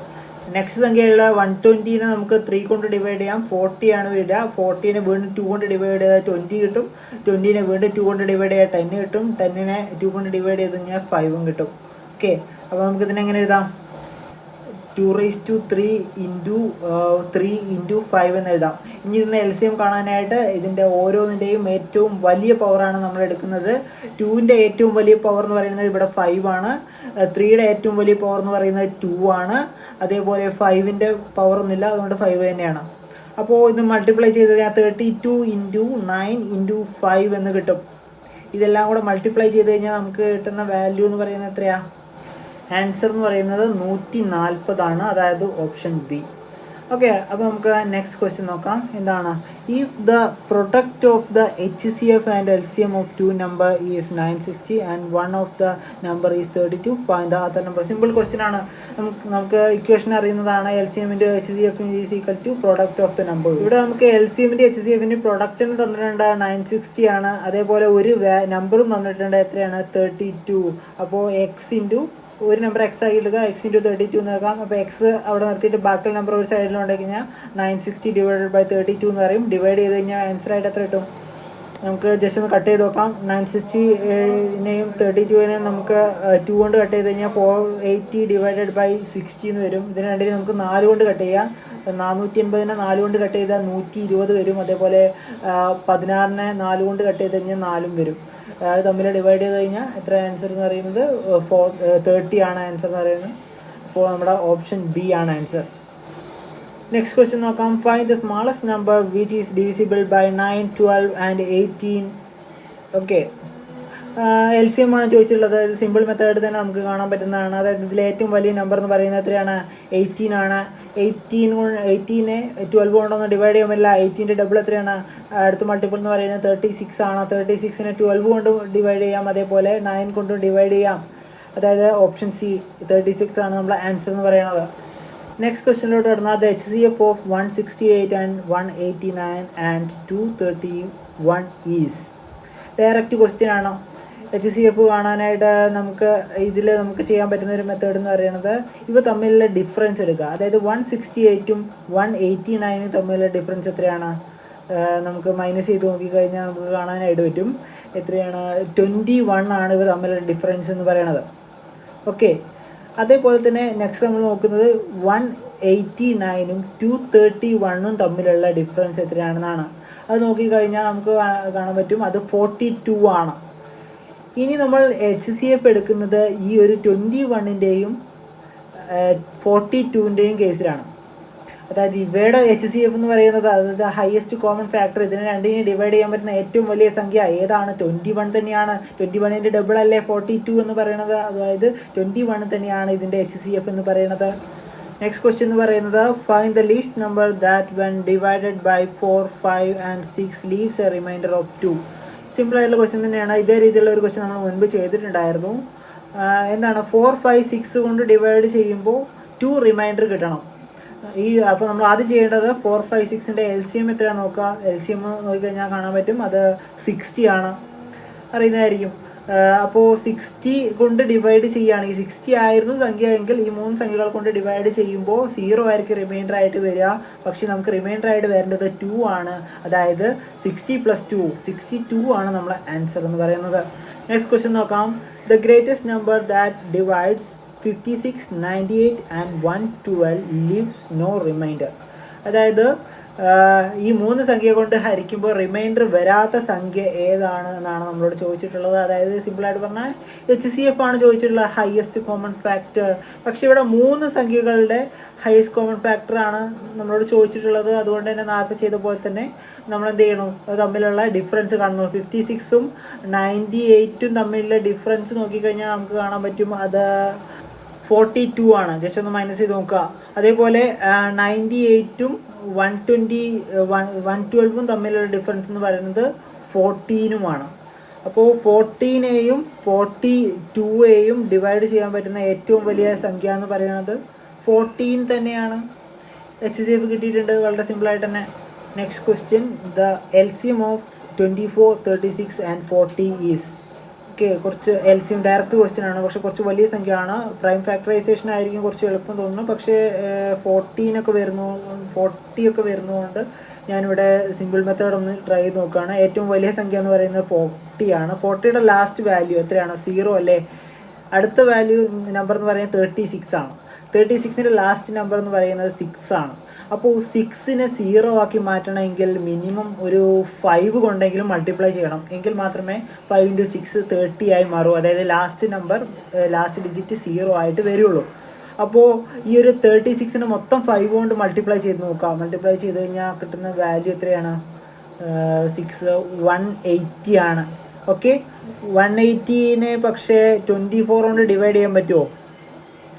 നെക്സ്റ്റ് സംഖ്യയുള്ള 120നെ നമുക്ക് 3 കൊണ്ട് ഡിവൈഡ് ചെയ്യാം. 40 ആണ് വരിക. 40നെ വീണ്ടും 2 കൊണ്ട് ഡിവൈഡ് ചെയ്താൽ 20 കിട്ടും. 20നെ വീണ്ടും 2 കൊണ്ട് ഡിവൈഡ് ചെയ്താൽ 10 കിട്ടും. 10നെ 2 കൊണ്ട് ഡിവൈഡ് ചെയ്ത് കഴിഞ്ഞാൽ 5 കിട്ടും. ഓക്കെ, അപ്പോൾ നമുക്ക് ഇതിനെ എങ്ങനെ എഴുതാം? 2⁵3 × 5 എന്ന് എഴുതാം. ഇനി ഇതിൻ്റെ LCM കാണാനായിട്ട് ഇതിൻ്റെ ഓരോന്നിൻ്റെയും ഏറ്റവും വലിയ പവറാണ് നമ്മൾ എടുക്കുന്നത്. 2ൻ്റെ ഏറ്റവും വലിയ പവർ എന്ന് പറയുന്നത് ഇവിടെ 5 ആണ്. 3യുടെ ഏറ്റവും വലിയ പവർ എന്ന് പറയുന്നത് 2 ആണ്. അതേപോലെ 5ൻ്റെ പവർ ഒന്നുമില്ല, അതുകൊണ്ട് 5 തന്നെയാണ്. അപ്പോൾ ഇത് മൾട്ടിപ്ലൈ ചെയ്ത് കഴിഞ്ഞാൽ 32 × 9 × 5 എന്ന് കിട്ടും. ഇതെല്ലാം കൂടെ മൾട്ടിപ്ലൈ ചെയ്ത് കഴിഞ്ഞാൽ നമുക്ക് കിട്ടുന്ന വാല്യൂ എന്ന് പറയുന്നത് എത്രയാണ്? ആൻസർ എന്ന് പറയുന്നത് 140 ആണ്, അതായത് ഓപ്ഷൻ ബി. ഓക്കെ, അപ്പോൾ നമുക്ക് നെക്സ്റ്റ് ക്വസ്റ്റ്യൻ നോക്കാം. എന്താണ്? If the product of the HCF and LCM of 2 number is 960 and 1 of the number is 32, find the other number. Simple question ആണ്. നമുക്ക് ഇക്വേഷൻ അറിയുന്നതാണ്. LCM × HCF is equal to product of the number. ഇവിടെ നമുക്ക് LCM × HCF പ്രൊഡക്റ്റിന് തന്നിട്ടുണ്ട് 960 ആണ്. അതേപോലെ ഒരു നമ്പറും തന്നിട്ടുണ്ട്. എത്രയാണ്? 32. അപ്പോൾ x × ഒരു നമ്പർ x ആയി എടുക്കുക, x × 32 എന്ന് എടുക്കാം. അപ്പോൾ x അവിടെ നിർത്തിയിട്ട് ബാക്കിയുള്ള നമ്പർ ഒരു സൈഡിലുണ്ടെങ്കിൽ കഴിഞ്ഞാൽ 960 / 32 എന്ന് പറയും. ഡിവൈഡ് ചെയ്ത് കഴിഞ്ഞാൽ ആൻസർ ആയിട്ട് എത്ര കിട്ടും? നമുക്ക് ജസ്റ്റ് ഒന്ന് കട്ട് ചെയ്ത് നോക്കാം. 960നെയും 32നെയും നമുക്ക് 2 കൊണ്ട് കട്ട് ചെയ്ത് കഴിഞ്ഞാൽ 480 / 60 എന്ന് വരും. ഇതിന് രണ്ടിനും നമുക്ക് 4 കൊണ്ട് കട്ട് ചെയ്യാം. 480നെ 4 കൊണ്ട് കട്ട് ചെയ്താൽ 120 വരും. അതേപോലെ 16നെ 4 കൊണ്ട് കട്ട് ചെയ്ത് കഴിഞ്ഞാൽ 4 വരും. അത് തമ്മിൽ ഡിവൈഡ് ചെയ്ത് കഴിഞ്ഞാൽ എത്ര ആൻസർ എന്ന് പറയുന്നത്? 30 ആണ് ആൻസർ എന്ന് പറയുന്നത്. അപ്പോൾ നമ്മുടെ ഓപ്ഷൻ ബി ആണ് ആൻസർ. നെക്സ്റ്റ് ക്വസ്റ്റ്യൻ നോക്കാം. Find the smallest number which is divisible by 9, 12 and 18. Okay, LCM ആണ് ചോദിച്ചിട്ടുള്ളത്. ഇത് സിമ്പിൾ മെത്തേഡ് തന്നെ നമുക്ക് കാണാൻ പറ്റുന്നതാണ്. അതായത് ഇതിലെ ഏറ്റവും വലിയ നമ്പർ എന്ന് പറയുന്നത് എത്രയാണ്? 18 ആണ്. 18നെ 12 കൊണ്ടൊന്നും ഡിവൈഡ് ചെയ്യാൻ പറ്റില്ല. 18ൻ്റെ ഡബിൾ എത്രയാണ്? അടുത്ത മൾട്ടിപ്പിൾ എന്ന് പറയുന്നത് 36 ആണ്. 36നെ 12 കൊണ്ട് ഡിവൈഡ് ചെയ്യാം. അതേപോലെ 9 കൊണ്ടും ഡിവൈഡ് ചെയ്യാം. അതായത് ഓപ്ഷൻ സി 36 ആണ് നമ്മുടെ ആൻസർ എന്ന് പറയുന്നത്. നെക്സ്റ്റ് ക്വസ്റ്റ്യനിലോട്ട് വരുന്നത് the HCF of 168 and 189 and 231 is. Direct question ആണ്. HCF കാണാനായിട്ട് നമുക്ക് ചെയ്യാൻ പറ്റുന്ന ഒരു മെത്തേഡ് എന്ന് പറയുന്നത് ഇവ തമ്മിലുള്ള ഡിഫറൻസ് എടുക്കുക. അതായത് 168ഉം 189ഉം തമ്മിലുള്ള ഡിഫറൻസ് എത്രയാണ്? നമുക്ക് മൈനസ് ചെയ്ത് നോക്കിക്കഴിഞ്ഞാൽ നമുക്ക് കാണാനായിട്ട് പറ്റും. എത്രയാണ്? 21 ആണ് ഇവ തമ്മിലുള്ള ഡിഫറൻസ് എന്ന് പറയുന്നത്. ഓക്കെ, അതേപോലെ തന്നെ നെക്സ്റ്റ് നമ്മൾ നോക്കുന്നത് 189ഉം 231ഉം തമ്മിലുള്ള ഡിഫറൻസ് എത്രയാണെന്നാണ്. അത് നോക്കിക്കഴിഞ്ഞാൽ നമുക്ക് കാണാൻ പറ്റും അത് 42 ആണ്. ഇനി നമ്മൾ HCF എടുക്കുന്നത് ഈ ഒരു 21ൻ്റെയും 42ൻ്റെയും കേസിലാണ്. അതായത് ഇവയുടെ HCF എന്ന് പറയുന്നത് അതായത് ഹയസ്റ്റ് കോമൺ ഫാക്ടർ, ഇതിനെ രണ്ടിനെ ഡിവൈഡ് ചെയ്യാൻ പറ്റുന്ന ഏറ്റവും വലിയ സംഖ്യ ഏതാണ്? 21 തന്നെയാണ്. 21ൻ്റെ ഡബിൾ അല്ലേ 42 എന്ന് പറയുന്നത്, അതായത് 21 തന്നെയാണ് ഇതിൻ്റെ HCF എന്ന് പറയുന്നത്. നെക്സ്റ്റ് ക്വസ്റ്റ്യൻ എന്ന് പറയുന്നത് find the least number that when divided by 4, 5 and 6 leaves a remainder of 2. Simple ആയിട്ടുള്ള ക്വസ്റ്റ്യൻ തന്നെയാണ്. ഇതേ രീതിയിലുള്ള ഒരു ക്വസ്റ്റ്യൻ നമ്മൾ മുൻപ് ചെയ്തിട്ടുണ്ടായിരുന്നു. എന്താണ് 4, 5, 6 കൊണ്ട് ഡിവൈഡ് ചെയ്യുമ്പോൾ 2 റിമൈൻഡർ കിട്ടണം. അപ്പോൾ നമ്മൾ ആദ്യം ചെയ്യേണ്ടത് 4, 5, 6ൻ്റെ LCM എത്രയാണെന്ന് നോക്കുക. LCM നോക്കിക്കഴിഞ്ഞാൽ കാണാൻ പറ്റും, അത് 60 ആണ്, അറിയുന്നതായിരിക്കും. അപ്പോൾ 60 കൊണ്ട് ഡിവൈഡ് ചെയ്യുകയാണ്. ഈ 60 ആയിരുന്നു സംഖ്യ എങ്കിൽ ഈ 3 സംഖ്യകൾ കൊണ്ട് ഡിവൈഡ് ചെയ്യുമ്പോൾ 0 ആയിരിക്കും റിമൈൻഡർ ആയിട്ട് വരിക. പക്ഷേ നമുക്ക് റിമൈൻഡർ ആയിട്ട് വരേണ്ടത് 2 ആണ്. അതായത് 60 + 2 62 ആണ് നമ്മളെ ആൻസർ എന്ന് പറയുന്നത്. നെക്സ്റ്റ് ക്വസ്റ്റ്യൻ നോക്കാം. The greatest number that divides 56, 98 and 112 leaves no remainder. അതായത് ഈ 3 സംഖ്യ കൊണ്ട് ഹരിക്കുമ്പോൾ റിമൈൻഡർ വരാത്ത സംഖ്യ ഏതാണ് എന്നാണ് നമ്മളോട് ചോദിച്ചിട്ടുള്ളത്. അതായത് സിമ്പിളായിട്ട് പറഞ്ഞാൽ HCF ആണ് ചോദിച്ചിട്ടുള്ളത്, ഹയസ്റ്റ് കോമൺ ഫാക്ടർ. പക്ഷേ ഇവിടെ 3 സംഖ്യകളുടെ ഹയസ്റ്റ് കോമൺ ഫാക്ടർ ആണ് നമ്മളോട് ചോദിച്ചിട്ടുള്ളത്. അതുകൊണ്ട് തന്നെ നേരത്തെ ചെയ്ത പോലെ തന്നെ നമ്മൾ എന്ത് ചെയ്യണം, അത് തമ്മിലുള്ള ഡിഫറൻസ് കാണുന്നു. 56ഉം 98ഉം തമ്മിലുള്ള ഡിഫറൻസ് നോക്കിക്കഴിഞ്ഞാൽ നമുക്ക് കാണാൻ പറ്റും അത് 42 ആണ്. ജസ്റ്റ് ഒന്ന് മൈനസ് ചെയ്ത് നോക്കുക. അതേപോലെ 98ഉം 112ഉം തമ്മിലുള്ള ഡിഫറൻസ് എന്ന് പറയുന്നത് 14ഉമാണ്. അപ്പോൾ 14നെയും 42യെയും ഡിവൈഡ് ചെയ്യാൻ പറ്റുന്ന ഏറ്റവും വലിയ സംഖ്യ എന്ന് പറയുന്നത് 14 തന്നെയാണ്. HCF കിട്ടിയിട്ടുണ്ട് വളരെ സിമ്പിളായിട്ട് തന്നെ. Next question the LCM of 24, 36 and 40 is. കുറച്ച് LCM ഡയറക്റ്റ് ക്വസ്റ്റ്യൻ ആണ്, പക്ഷേ കുറച്ച് വലിയ സംഖ്യയാണ്. പ്രൈം ഫാക്ടറൈസേഷൻ ആയിരിക്കും കുറച്ച് എളുപ്പം തോന്നുന്നു. പക്ഷേ 40 ഒക്കെ വരുന്നതുകൊണ്ട് ഞാനിവിടെ സിമ്പിൾ മെത്തേഡ് ഒന്ന് ട്രൈ ചെയ്ത് നോക്കുകയാണ്. ഏറ്റവും വലിയ സംഖ്യ എന്ന് പറയുന്നത് 40 ആണ്. 40യുടെ ലാസ്റ്റ് വാല്യൂ എത്രയാണ്? 0 അല്ലേ. അടുത്ത വാല്യൂ നമ്പർ എന്ന് പറയുന്നത് 36 ആണ്. 36ൻ്റെ ലാസ്റ്റ് നമ്പർ എന്ന് പറയുന്നത് 6 ആണ്. അപ്പോൾ 6നെ 0 ആക്കി മാറ്റണമെങ്കിൽ മിനിമം ഒരു 5 കൊണ്ടെങ്കിലും മൾട്ടിപ്ലൈ ചെയ്യണം. എങ്കിൽ മാത്രമേ 5 × 6 30 ആയി മാറൂ. അതായത് ലാസ്റ്റ് ഡിജിറ്റ് 0 ആയിട്ട് വരുള്ളൂ. അപ്പോൾ ഈ ഒരു 36ന് മൊത്തം 5 കൊണ്ട് മൾട്ടിപ്ലൈ ചെയ്ത് നോക്കാം. മൾട്ടിപ്ലൈ ചെയ്ത് കഴിഞ്ഞാൽ കിട്ടുന്ന വാല്യൂ എത്രയാണ്? 180 ആണ്. ഓക്കെ, 180നെ പക്ഷേ 24 കൊണ്ട് ഡിവൈഡ് ചെയ്യാൻ പറ്റുമോ?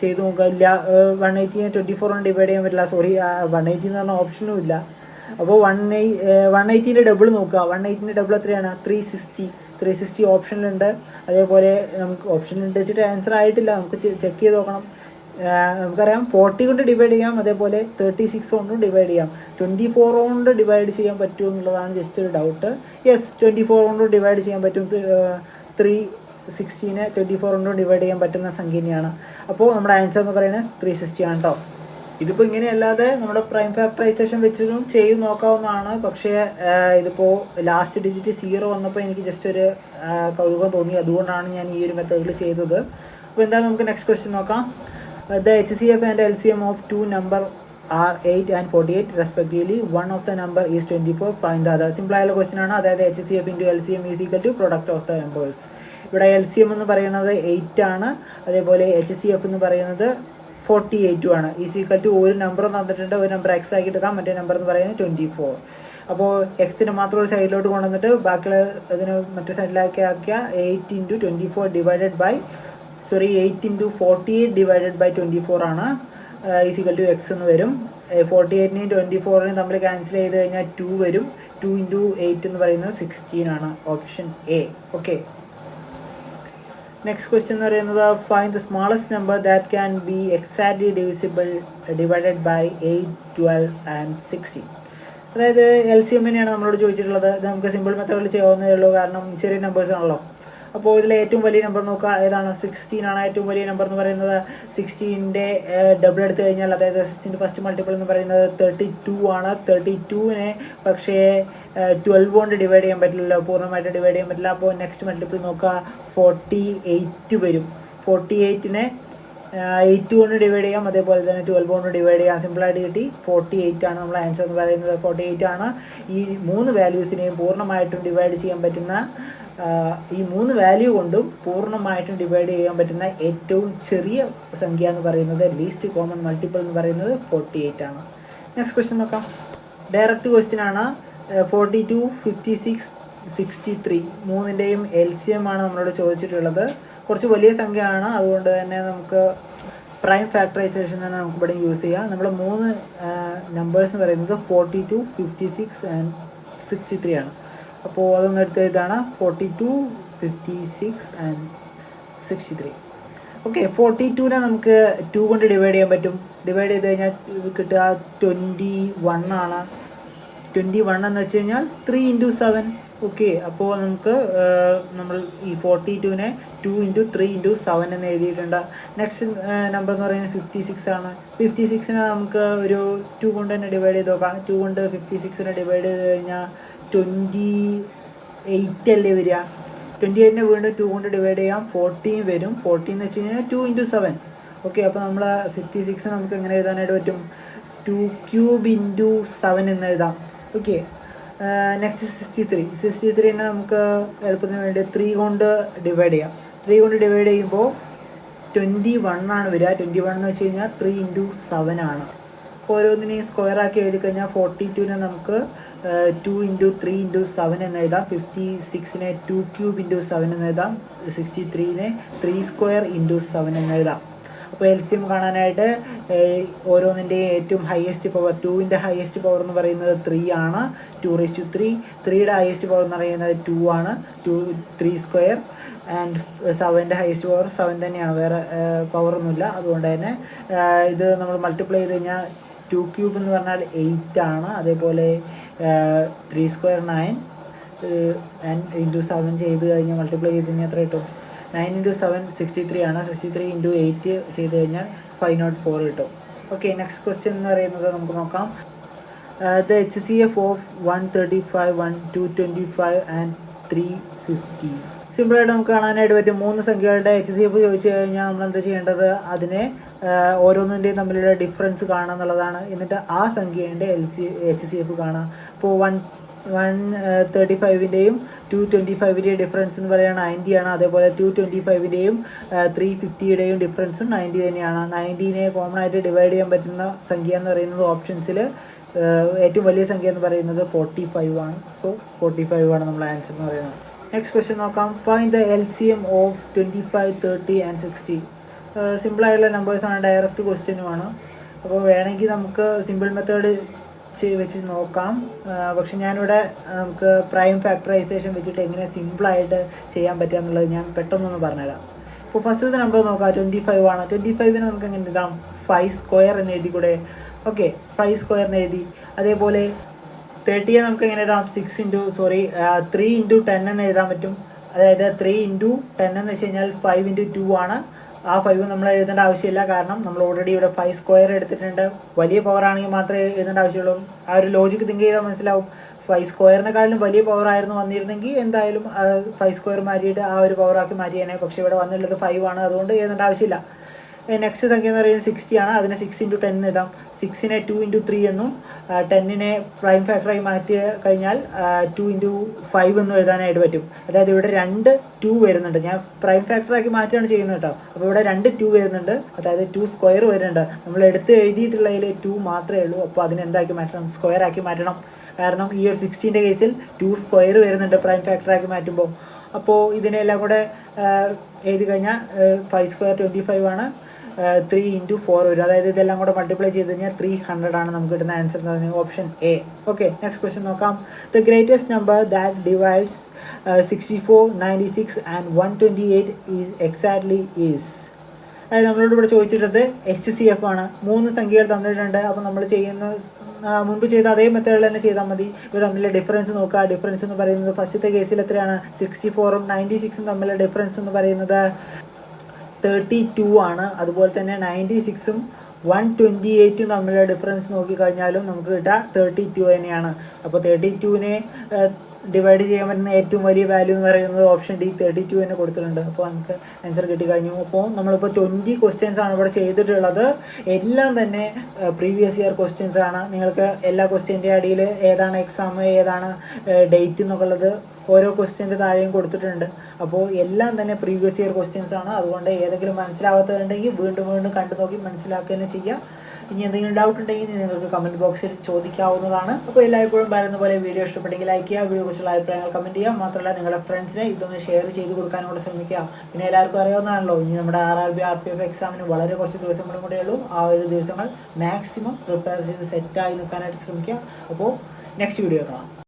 ചെയ്ത് നോക്കുക. ഇല്ല, 180നെ 24 കൊണ്ട് ഡിവൈഡ് ചെയ്യാൻ പറ്റില്ല. സോറി, 180 എന്ന് പറഞ്ഞ ഓപ്ഷനും ഇല്ല. അപ്പോൾ 180ൻ്റെ ഡബിൾ നോക്കുക. 180ൻ്റെ ഡബിൾ എത്രയാണ്? 360 ഓപ്ഷനിലുണ്ട്. അതേപോലെ നമുക്ക് ഓപ്ഷനിലുണ്ട് വെച്ചിട്ട് ആൻസർ ആയിട്ടില്ല, നമുക്ക് ചെക്ക് ചെയ്ത് നോക്കണം. നമുക്കറിയാം 40 കൊണ്ട് ഡിവൈഡ് ചെയ്യാം, അതേപോലെ 36 കൊണ്ടും ഡിവൈഡ് ചെയ്യാം. 24 കൊണ്ട് ഡിവൈഡ് ചെയ്യാൻ പറ്റുമോ എന്നുള്ളതാണ് ജസ്റ്റ് ഒരു ഡൗട്ട്. യെസ്, 24 കൊണ്ട് ഡിവൈഡ് ചെയ്യാൻ പറ്റും. 360നെ 24 കൊണ്ട് ഡിവൈഡ് ചെയ്യാൻ പറ്റുന്ന സംഖ്യ തന്നെയാണ്. അപ്പോൾ നമ്മുടെ ആൻസർ എന്ന് പറയുന്നത് 360 ആണ് കേട്ടോ. ഇതിപ്പോൾ ഇങ്ങനെയല്ലാതെ നമ്മുടെ പ്രൈം ഫാക്ടറൈസേഷൻ വെച്ചിട്ടും ചെയ്ത് നോക്കാവുന്നതാണ്. പക്ഷേ ഇതിപ്പോൾ ലാസ്റ്റ് ഡിജിറ്റ് 0 വന്നപ്പോൾ എനിക്ക് ജസ്റ്റ് ഒരു കൗതുകം തോന്നി, അതുകൊണ്ടാണ് ഞാൻ ഈ ഒരു മെത്തേഡിൽ ചെയ്തത്. അപ്പോൾ എന്തായാലും നമുക്ക് നെക്സ്റ്റ് ക്വസ്റ്റ്യൻ നോക്കാം. The HCF and LCM of 2 number are 8 and 48 respectively. One of the number is 24. Find the other. Simple ആയുള്ള ക്വസ്റ്റ്യൻ ആണ്. അതായത് HCF × LCM is equal to product of the numbers. ഇവിടെ LCM എന്ന് പറയുന്നത് 8 ആണ്, അതേപോലെ HCF എന്ന് പറയുന്നത് 48 ആണ്. ഈസ് ഈക്വൽ ടു ഒരു നമ്പർ തന്നിട്ടുണ്ട്, ഒരു നമ്പർ X ആക്കി എടുക്കാം, മറ്റേ നമ്പർ എന്ന് പറയുന്നത് 24. അപ്പോൾ Xന് മാത്രം ഒരു സൈഡിലോട്ട് കൊണ്ടുവന്നിട്ട് ബാക്കിയുള്ള ഇതിന് മറ്റേ സൈഡിലാക്കി ആക്കിയ 8 × 24 ഡിവൈഡഡ് ബൈ 8 × 48 ഡിവൈഡഡ് ബൈ 24 ആണ്. ഈസ് ഈക്വൽ ടു X എന്ന് വരും. 48നെയും 24നെയും തമ്മിൽ ക്യാൻസൽ ചെയ്ത് കഴിഞ്ഞാൽ 2 വരും. 2 × 8 എന്ന് പറയുന്നത് 16 ആണ്. Option A. Okay, next question എന്ന് പറയുന്നത് find the smallest number that can be exactly divided by 8, 12 and 16. അതായത് LCMനെയാണ് നമ്മളോട് ചോദിച്ചിട്ടുള്ളത്. ഇത് നമുക്ക് സിമ്പിൾ മെത്തേഡിൽ ചെയ്യാവുന്നതേ ഉള്ളൂ, കാരണം ചെറിയ നമ്പേഴ്സ് ആണല്ലോ. അപ്പോൾ ഇതിലെ ഏറ്റവും വലിയ നമ്പർ നോക്കുക, ഏതാണ്? 16 ആണ് ഏറ്റവും വലിയ നമ്പർ എന്ന് പറയുന്നത്. 16ൻ്റെ ഡബിൾ എടുത്തു കഴിഞ്ഞാൽ, അതായത് 16ൻ്റെ ഫസ്റ്റ് മൾട്ടിപ്പിൾ എന്ന് പറയുന്നത് 32 ആണ്. 32നെ പക്ഷേ 12 കൊണ്ട് ഡിവൈഡ് ചെയ്യാൻ പറ്റില്ലല്ലോ, പൂർണ്ണമായിട്ട് ഡിവൈഡ് ചെയ്യാൻ പറ്റില്ല. അപ്പോൾ നെക്സ്റ്റ് മൾട്ടിപ്പിൾ നോക്കുക, 48 വരും. 48നെ 8 കൊണ്ട് ഡിവൈഡ് ചെയ്യാം, അതേപോലെ തന്നെ 12 കൊണ്ട് ഡിവൈഡ് ചെയ്യാം. സിമ്പിളായിട്ട് കിട്ടി. 48 ആണ് നമ്മുടെ ആൻസർ എന്ന് പറയുന്നത്. 48 ആണ്. ഈ 3 വാല്യൂസിനെയും പൂർണ്ണമായിട്ടും ഡിവൈഡ് ചെയ്യാൻ പറ്റുന്ന, ഈ 3 വാല്യൂ കൊണ്ടും പൂർണ്ണമായിട്ടും ഡിവൈഡ് ചെയ്യാൻ പറ്റുന്ന ഏറ്റവും ചെറിയ സംഖ്യ എന്ന് പറയുന്നത്, ലീസ്റ്റ് കോമൺ മൾട്ടിപ്പിൾ എന്ന് പറയുന്നത് 48 ആണ്. നെക്സ്റ്റ് ക്വസ്റ്റ്യൻ നോക്കാം. ഡയറക്റ്റ് ക്വസ്റ്റ്യൻ ആണ്. 42, 56, 63 മൂന്നിൻ്റെയും LCM ആണ് നമ്മളോട് ചോദിച്ചിട്ടുള്ളത്. കുറച്ച് വലിയ സംഖ്യയാണ്, അതുകൊണ്ട് തന്നെ നമുക്ക് പ്രൈം ഫാക്ടറൈസേഷൻ തന്നെ നമുക്ക് ഇവിടെ യൂസ് ചെയ്യാം. നമ്മൾ മൂന്ന് നമ്പേഴ്സ് എന്ന് പറയുന്നത് 42, 56 ആൻഡ് 63 ആണ്. അപ്പോൾ അതൊന്ന് എടുത്ത് ഇതാണ് 42, 56 ആൻഡ് 63. ഓക്കെ, 42നെ നമുക്ക് 2 കൊണ്ട് ഡിവൈഡ് ചെയ്യാൻ പറ്റും. ഡിവൈഡ് ചെയ്ത് കഴിഞ്ഞാൽ കിട്ടുക 21 ആണ്. 21 എന്ന് വെച്ച് കഴിഞ്ഞാൽ 3 into 7. ഓക്കെ, അപ്പോൾ നമുക്ക് നമ്മൾ ഈ 42നെ 2 into 3 into 7 എന്ന് എഴുതിയിട്ടുണ്ട്. നെക്സ്റ്റ് നമ്പർ എന്ന് പറയുന്നത് 56 ആണ്. 56നെ നമുക്ക് ഒരു 2 കൊണ്ട് തന്നെ ഡിവൈഡ് ചെയ്ത് നോക്കാം. 2 കൊണ്ട് 56നെ ഡിവൈഡ് ചെയ്ത് കഴിഞ്ഞാൽ 28 അല്ലേ വരിക. 28നെ വീണ്ടും 2 കൊണ്ട് ഡിവൈഡ് ചെയ്യാം, 14 വരും. 14 എന്ന് വെച്ച് കഴിഞ്ഞാൽ 2 into 7. ഓക്കെ, അപ്പോൾ നമ്മൾ 56 നമുക്ക് എങ്ങനെ എഴുതാനായിട്ട് പറ്റും? 2 cube into 7 എന്ന് എഴുതാം. ഓക്കെ, നെക്സ്റ്റ് 63നെ നമുക്ക് എളുപ്പത്തിന് വേണ്ടി 3 കൊണ്ട് ഡിവൈഡ് ചെയ്യാം. 3 കൊണ്ട് ഡിവൈഡ് ചെയ്യുമ്പോൾ 21 ആണ് വരിക. 21 എന്ന് വെച്ച് കഴിഞ്ഞാൽ 3 into 7 ആണ്. ഓരോന്നിനെയും സ്ക്വയർ ആക്കി എഴുതി കഴിഞ്ഞാൽ 42നെ നമുക്ക് 2 into 3 into 7 എന്ന് എഴുതാം. 56നെ 2 cube into 7 എന്ന് എഴുതാം. 63നെ 3 square into 7 എന്ന് എഴുതാം. അപ്പോൾ LCM കാണാനായിട്ട് ഓരോന്നിൻ്റെയും ഏറ്റവും ഹയസ്റ്റ് പവർ, 2ൻ്റെ ഹയസ്റ്റ് പവർ എന്ന് പറയുന്നത് 3 ആണ്. 2/3. 3യുടെ ഹയസ്റ്റ് പവർ എന്ന് പറയുന്നത് 2 ആണ്. 3 square. ആൻഡ് 7ൻ്റെ ഹയസ്റ്റ് പവർ 7 തന്നെയാണ്, വേറെ പവറൊന്നുമില്ല. അതുകൊണ്ട് തന്നെ ഇത് നമ്മൾ മൾട്ടിപ്ലൈ ചെയ്ത് കഴിഞ്ഞാൽ 2 cube എന്ന് പറഞ്ഞാൽ 8 ആണ്. അതേപോലെ 3 square 9 ആൻഡ് ഇൻറ്റു 7 ചെയ്ത് കഴിഞ്ഞാൽ മൾട്ടിപ്ലൈ ചെയ്ത് കഴിഞ്ഞാൽ എത്ര കിട്ടും? 9 into 7 63 ആണ്. 63 into 8 ചെയ്ത് കഴിഞ്ഞാൽ 504 കിട്ടും. ഓക്കെ, നെക്സ്റ്റ് ക്വസ്റ്റ്യൻ എന്ന് പറയുന്നത് നമുക്ക് നോക്കാം. The HCF of 135, 225 and 350. സിമ്പിളായിട്ട് നമുക്ക് കാണാനായിട്ട് പറ്റും. മൂന്ന് സംഖ്യകളുടെ HCF ചോദിച്ചു കഴിഞ്ഞാൽ നമ്മൾ എന്താ ചെയ്യേണ്ടത്? അതിനെ ഓരോന്നിൻ്റെയും തമ്മിലുള്ള ഡിഫറൻസ് കാണുക എന്നുള്ളതാണ്. എന്നിട്ട് ആ സംഖ്യേൻ്റെ HCF കാണാം. ഇപ്പോൾ 135ൻ്റെയും 225ൻ്റെയും ഡിഫറൻസ് എന്ന് പറയുന്നത് 90 ആണ്. അതേപോലെ 225ൻ്റെയും 350യുടെയും ഡിഫറൻസും 90 തന്നെയാണ്. 90നെ കോമൺ ആയിട്ട് ഡിവൈഡ് ചെയ്യാൻ പറ്റുന്ന സംഖ്യ എന്ന് പറയുന്നത് ഓപ്ഷൻസിൽ ഏറ്റവും വലിയ സംഖ്യ എന്ന് പറയുന്നത് 45 ആണ്. സോ 45 ആണ് നമ്മുടെ ആൻസർ എന്ന് പറയുന്നത്. നെക്സ്റ്റ് ക്വസ്റ്റ്യൻ നോക്കാം. Find the LCM of 25, 30 and 60. സിമ്പിളായിട്ടുള്ള നമ്പേഴ്സാണ്, ഡയറക്റ്റ് ക്വസ്റ്റ്യനുമാണ്. അപ്പോൾ വേണമെങ്കിൽ നമുക്ക് സിമ്പിൾ മെത്തേഡ് വെച്ച് നോക്കാം. പക്ഷെ ഞാനിവിടെ നമുക്ക് പ്രൈം ഫാക്ടറൈസേഷൻ വെച്ചിട്ട് എങ്ങനെ സിമ്പിളായിട്ട് ചെയ്യാൻ പറ്റുക എന്നുള്ളത് ഞാൻ പെട്ടെന്നൊന്ന് പറഞ്ഞുതരാം. ഇപ്പോൾ ഫസ്റ്റത്തെ നമ്പർ നോക്കാം, 25 ആണ്. 25നെ നമുക്ക് എങ്ങനെ എഴുതാം? 5 square എന്ന് എഴുതി കൂടെ? ഓക്കെ, 5 square എന്ന് എഴുതി. അതേപോലെ 30യെ നമുക്ക് എങ്ങനെ എഴുതാം? 3 into 10 എന്ന് എഴുതാൻ പറ്റും. അതായത് 3 into 10 എന്ന് വെച്ച് കഴിഞ്ഞാൽ 5 into 2 ആണ്. ആ 5 നമ്മൾ എഴുതേണ്ട ആവശ്യമില്ല, കാരണം നമ്മൾ ഓൾറെഡി ഇവിടെ 5 square എടുത്തിട്ടുണ്ട്. വലിയ പവർ ആണെങ്കിൽ മാത്രമേ എഴുതേണ്ട ആവശ്യമുള്ളൂ. ആ ഒരു ലോജിക്ക് തിങ്ക് ചെയ്താൽ മനസ്സിലാവും. 5 squareനെക്കാളും വലിയ പവർ ആയിരുന്നു വന്നിരുന്നെങ്കിൽ എന്തായാലും 5 square മാറ്റിയിട്ട് ആ ഒരു പവറാക്കി മാറ്റിയേനെ. പക്ഷേ ഇവിടെ വന്നിട്ടുള്ളത് 5 ആണ്, അതുകൊണ്ട് എഴുതേണ്ട ആവശ്യമില്ല. നെക്സ്റ്റ് സംഖ്യ എന്ന് പറയുന്നത് 60 ആണ്. അതിനെ 6 into 10 എന്ന് എഴുതാം. 6നെ 2 into 3 എന്നും 10നെ പ്രൈം ഫാക്ടറായി മാറ്റി കഴിഞ്ഞാൽ 2 into 5 എന്നും എഴുതാനായിട്ട് പറ്റും. അതായത് ഇവിടെ 2 വരുന്നുണ്ട്. ഞാൻ പ്രൈം ഫാക്ടറാക്കി മാറ്റിയാണ് ചെയ്യുന്നത് കേട്ടോ. അപ്പോൾ ഇവിടെ 2 വരുന്നുണ്ട്, അതായത് 2 square വരുന്നുണ്ട്. നമ്മൾ എടുത്ത് എഴുതിയിട്ടുള്ളതിൽ 2 മാത്രമേ ഉള്ളൂ. അപ്പോൾ അതിനെന്താക്കി മാറ്റണം? സ്ക്വയർ ആക്കി മാറ്റണം. കാരണം ഈ ഒരു 60ൻ്റെ കേസിൽ 2 square വരുന്നുണ്ട് പ്രൈം ഫാക്ടറാക്കി മാറ്റുമ്പോൾ. അപ്പോൾ ഇതിനെല്ലാം കൂടെ എഴുതി കഴിഞ്ഞാൽ 5 square 25 ആണ്. 3 into 4 വരും. അതായത് ഇതെല്ലാം കൂടെ മൾട്ടിപ്ലൈ ചെയ്ത് കഴിഞ്ഞാൽ 300 ആണ് നമുക്ക് കിട്ടുന്ന ആൻസർ എന്ന് പറയുന്നത് option A. Okay, next question നോക്കാം. The greatest number that divides 64, 96 and 128 is exactly is. അതായത് നമ്മളോട് ഇവിടെ ചോദിച്ചിട്ടുള്ളത് HCF ആണ്. 3 സംഖ്യകൾ തന്നിട്ടുണ്ട്. അപ്പോൾ നമ്മൾ ചെയ്യുന്ന മുൻപ് ചെയ്ത അതേ മെത്തേഡിൽ തന്നെ ചെയ്താൽ മതി. ഇവർ തമ്മിലെ ഡിഫറൻസ് നോക്കുക. ഡിഫറൻസ് എന്ന് പറയുന്നത് ഫസ്റ്റത്തെ കേസിൽ എത്രയാണ്? 64ഉം 96ഉം തമ്മിലെ ഡിഫറൻസ് എന്ന് പറയുന്നത് 32 ആണ്. അതുപോലെ തന്നെ 96ഉം 128ഉം തമ്മിലുള്ള ഡിഫറൻസ് നോക്കിക്കഴിഞ്ഞാലും നമുക്ക് കിട്ടുക 32 തന്നെയാണ്. അപ്പോൾ 32നെ ഡിവൈഡ് ചെയ്യാൻ പറ്റുന്ന ഏറ്റവും വലിയ വാല്യൂ എന്ന് പറയുന്നത് ഓപ്ഷൻ ഡി 32 തന്നെ കൊടുത്തിട്ടുണ്ട്. അപ്പോൾ നമുക്ക് ആൻസർ കിട്ടിക്കഴിഞ്ഞു. അപ്പോൾ നമ്മളിപ്പോൾ 20 ക്വസ്റ്റ്യൻസ് ആണ് ഇവിടെ ചെയ്തിട്ടുള്ളത്. എല്ലാം തന്നെ പ്രീവിയസ് ഇയർ ക്വസ്റ്റ്യൻസ് ആണ്. നിങ്ങൾക്ക് എല്ലാ ക്വസ്റ്റ്യൻ്റെ അടിയിൽ ഏതാണ് എക്സാം, ഏതാണ് ഡേറ്റ് എന്നൊക്കെ ഉള്ളത് ഓരോ ക്വസ്റ്റ്യൻ്റെ താഴെയും കൊടുത്തിട്ടുണ്ട്. അപ്പോൾ എല്ലാം തന്നെ പ്രീവിയസ് ഇയർ ക്വസ്റ്റ്യൻസ് ആണ്. അതുകൊണ്ട് ഏതെങ്കിലും മനസ്സിലാവാത്തതുണ്ടെങ്കിൽ വീണ്ടും വീണ്ടും കണ്ടു നോക്കി മനസ്സിലാക്കുക തന്നെ ചെയ്യുക. ഇനി എന്തെങ്കിലും ഡൗട്ട് ഉണ്ടെങ്കിൽ നിങ്ങൾക്ക് കമൻറ്റ് ബോക്സിൽ ചോദിക്കാവുന്നതാണ്. അപ്പോൾ എല്ലായ്പ്പോഴും പറയുന്ന പോലെ വീഡിയോ ഇഷ്ടപ്പെട്ടെങ്കിൽ ലൈക്ക് ചെയ്യുക, വീഡിയോ കുറിച്ചുള്ള അഭിപ്രായങ്ങൾ കമൻറ്റ് ചെയ്യുക. മാത്രമല്ല നിങ്ങളുടെ ഫ്രണ്ട്സിനെ ഇതൊന്ന് ഷെയർ ചെയ്ത് കൊടുക്കാനും കൂടെ ശ്രമിക്കുക. പിന്നെ എല്ലാവർക്കും അറിയാവുന്നതാണല്ലോ, ഇനി നമ്മുടെ RRB RPF എക്സാമിന് വളരെ കുറച്ച് ദിവസങ്ങളും കൂടെ ഉള്ളൂ. ആ ഒരു ദിവസങ്ങൾ മാക്സിമം പ്രിപ്പയർ ചെയ്ത് സെറ്റായി നിൽക്കാനായിട്ട് ശ്രമിക്കുക. അപ്പോൾ നെക്സ്റ്റ് വീഡിയോ കാണാം.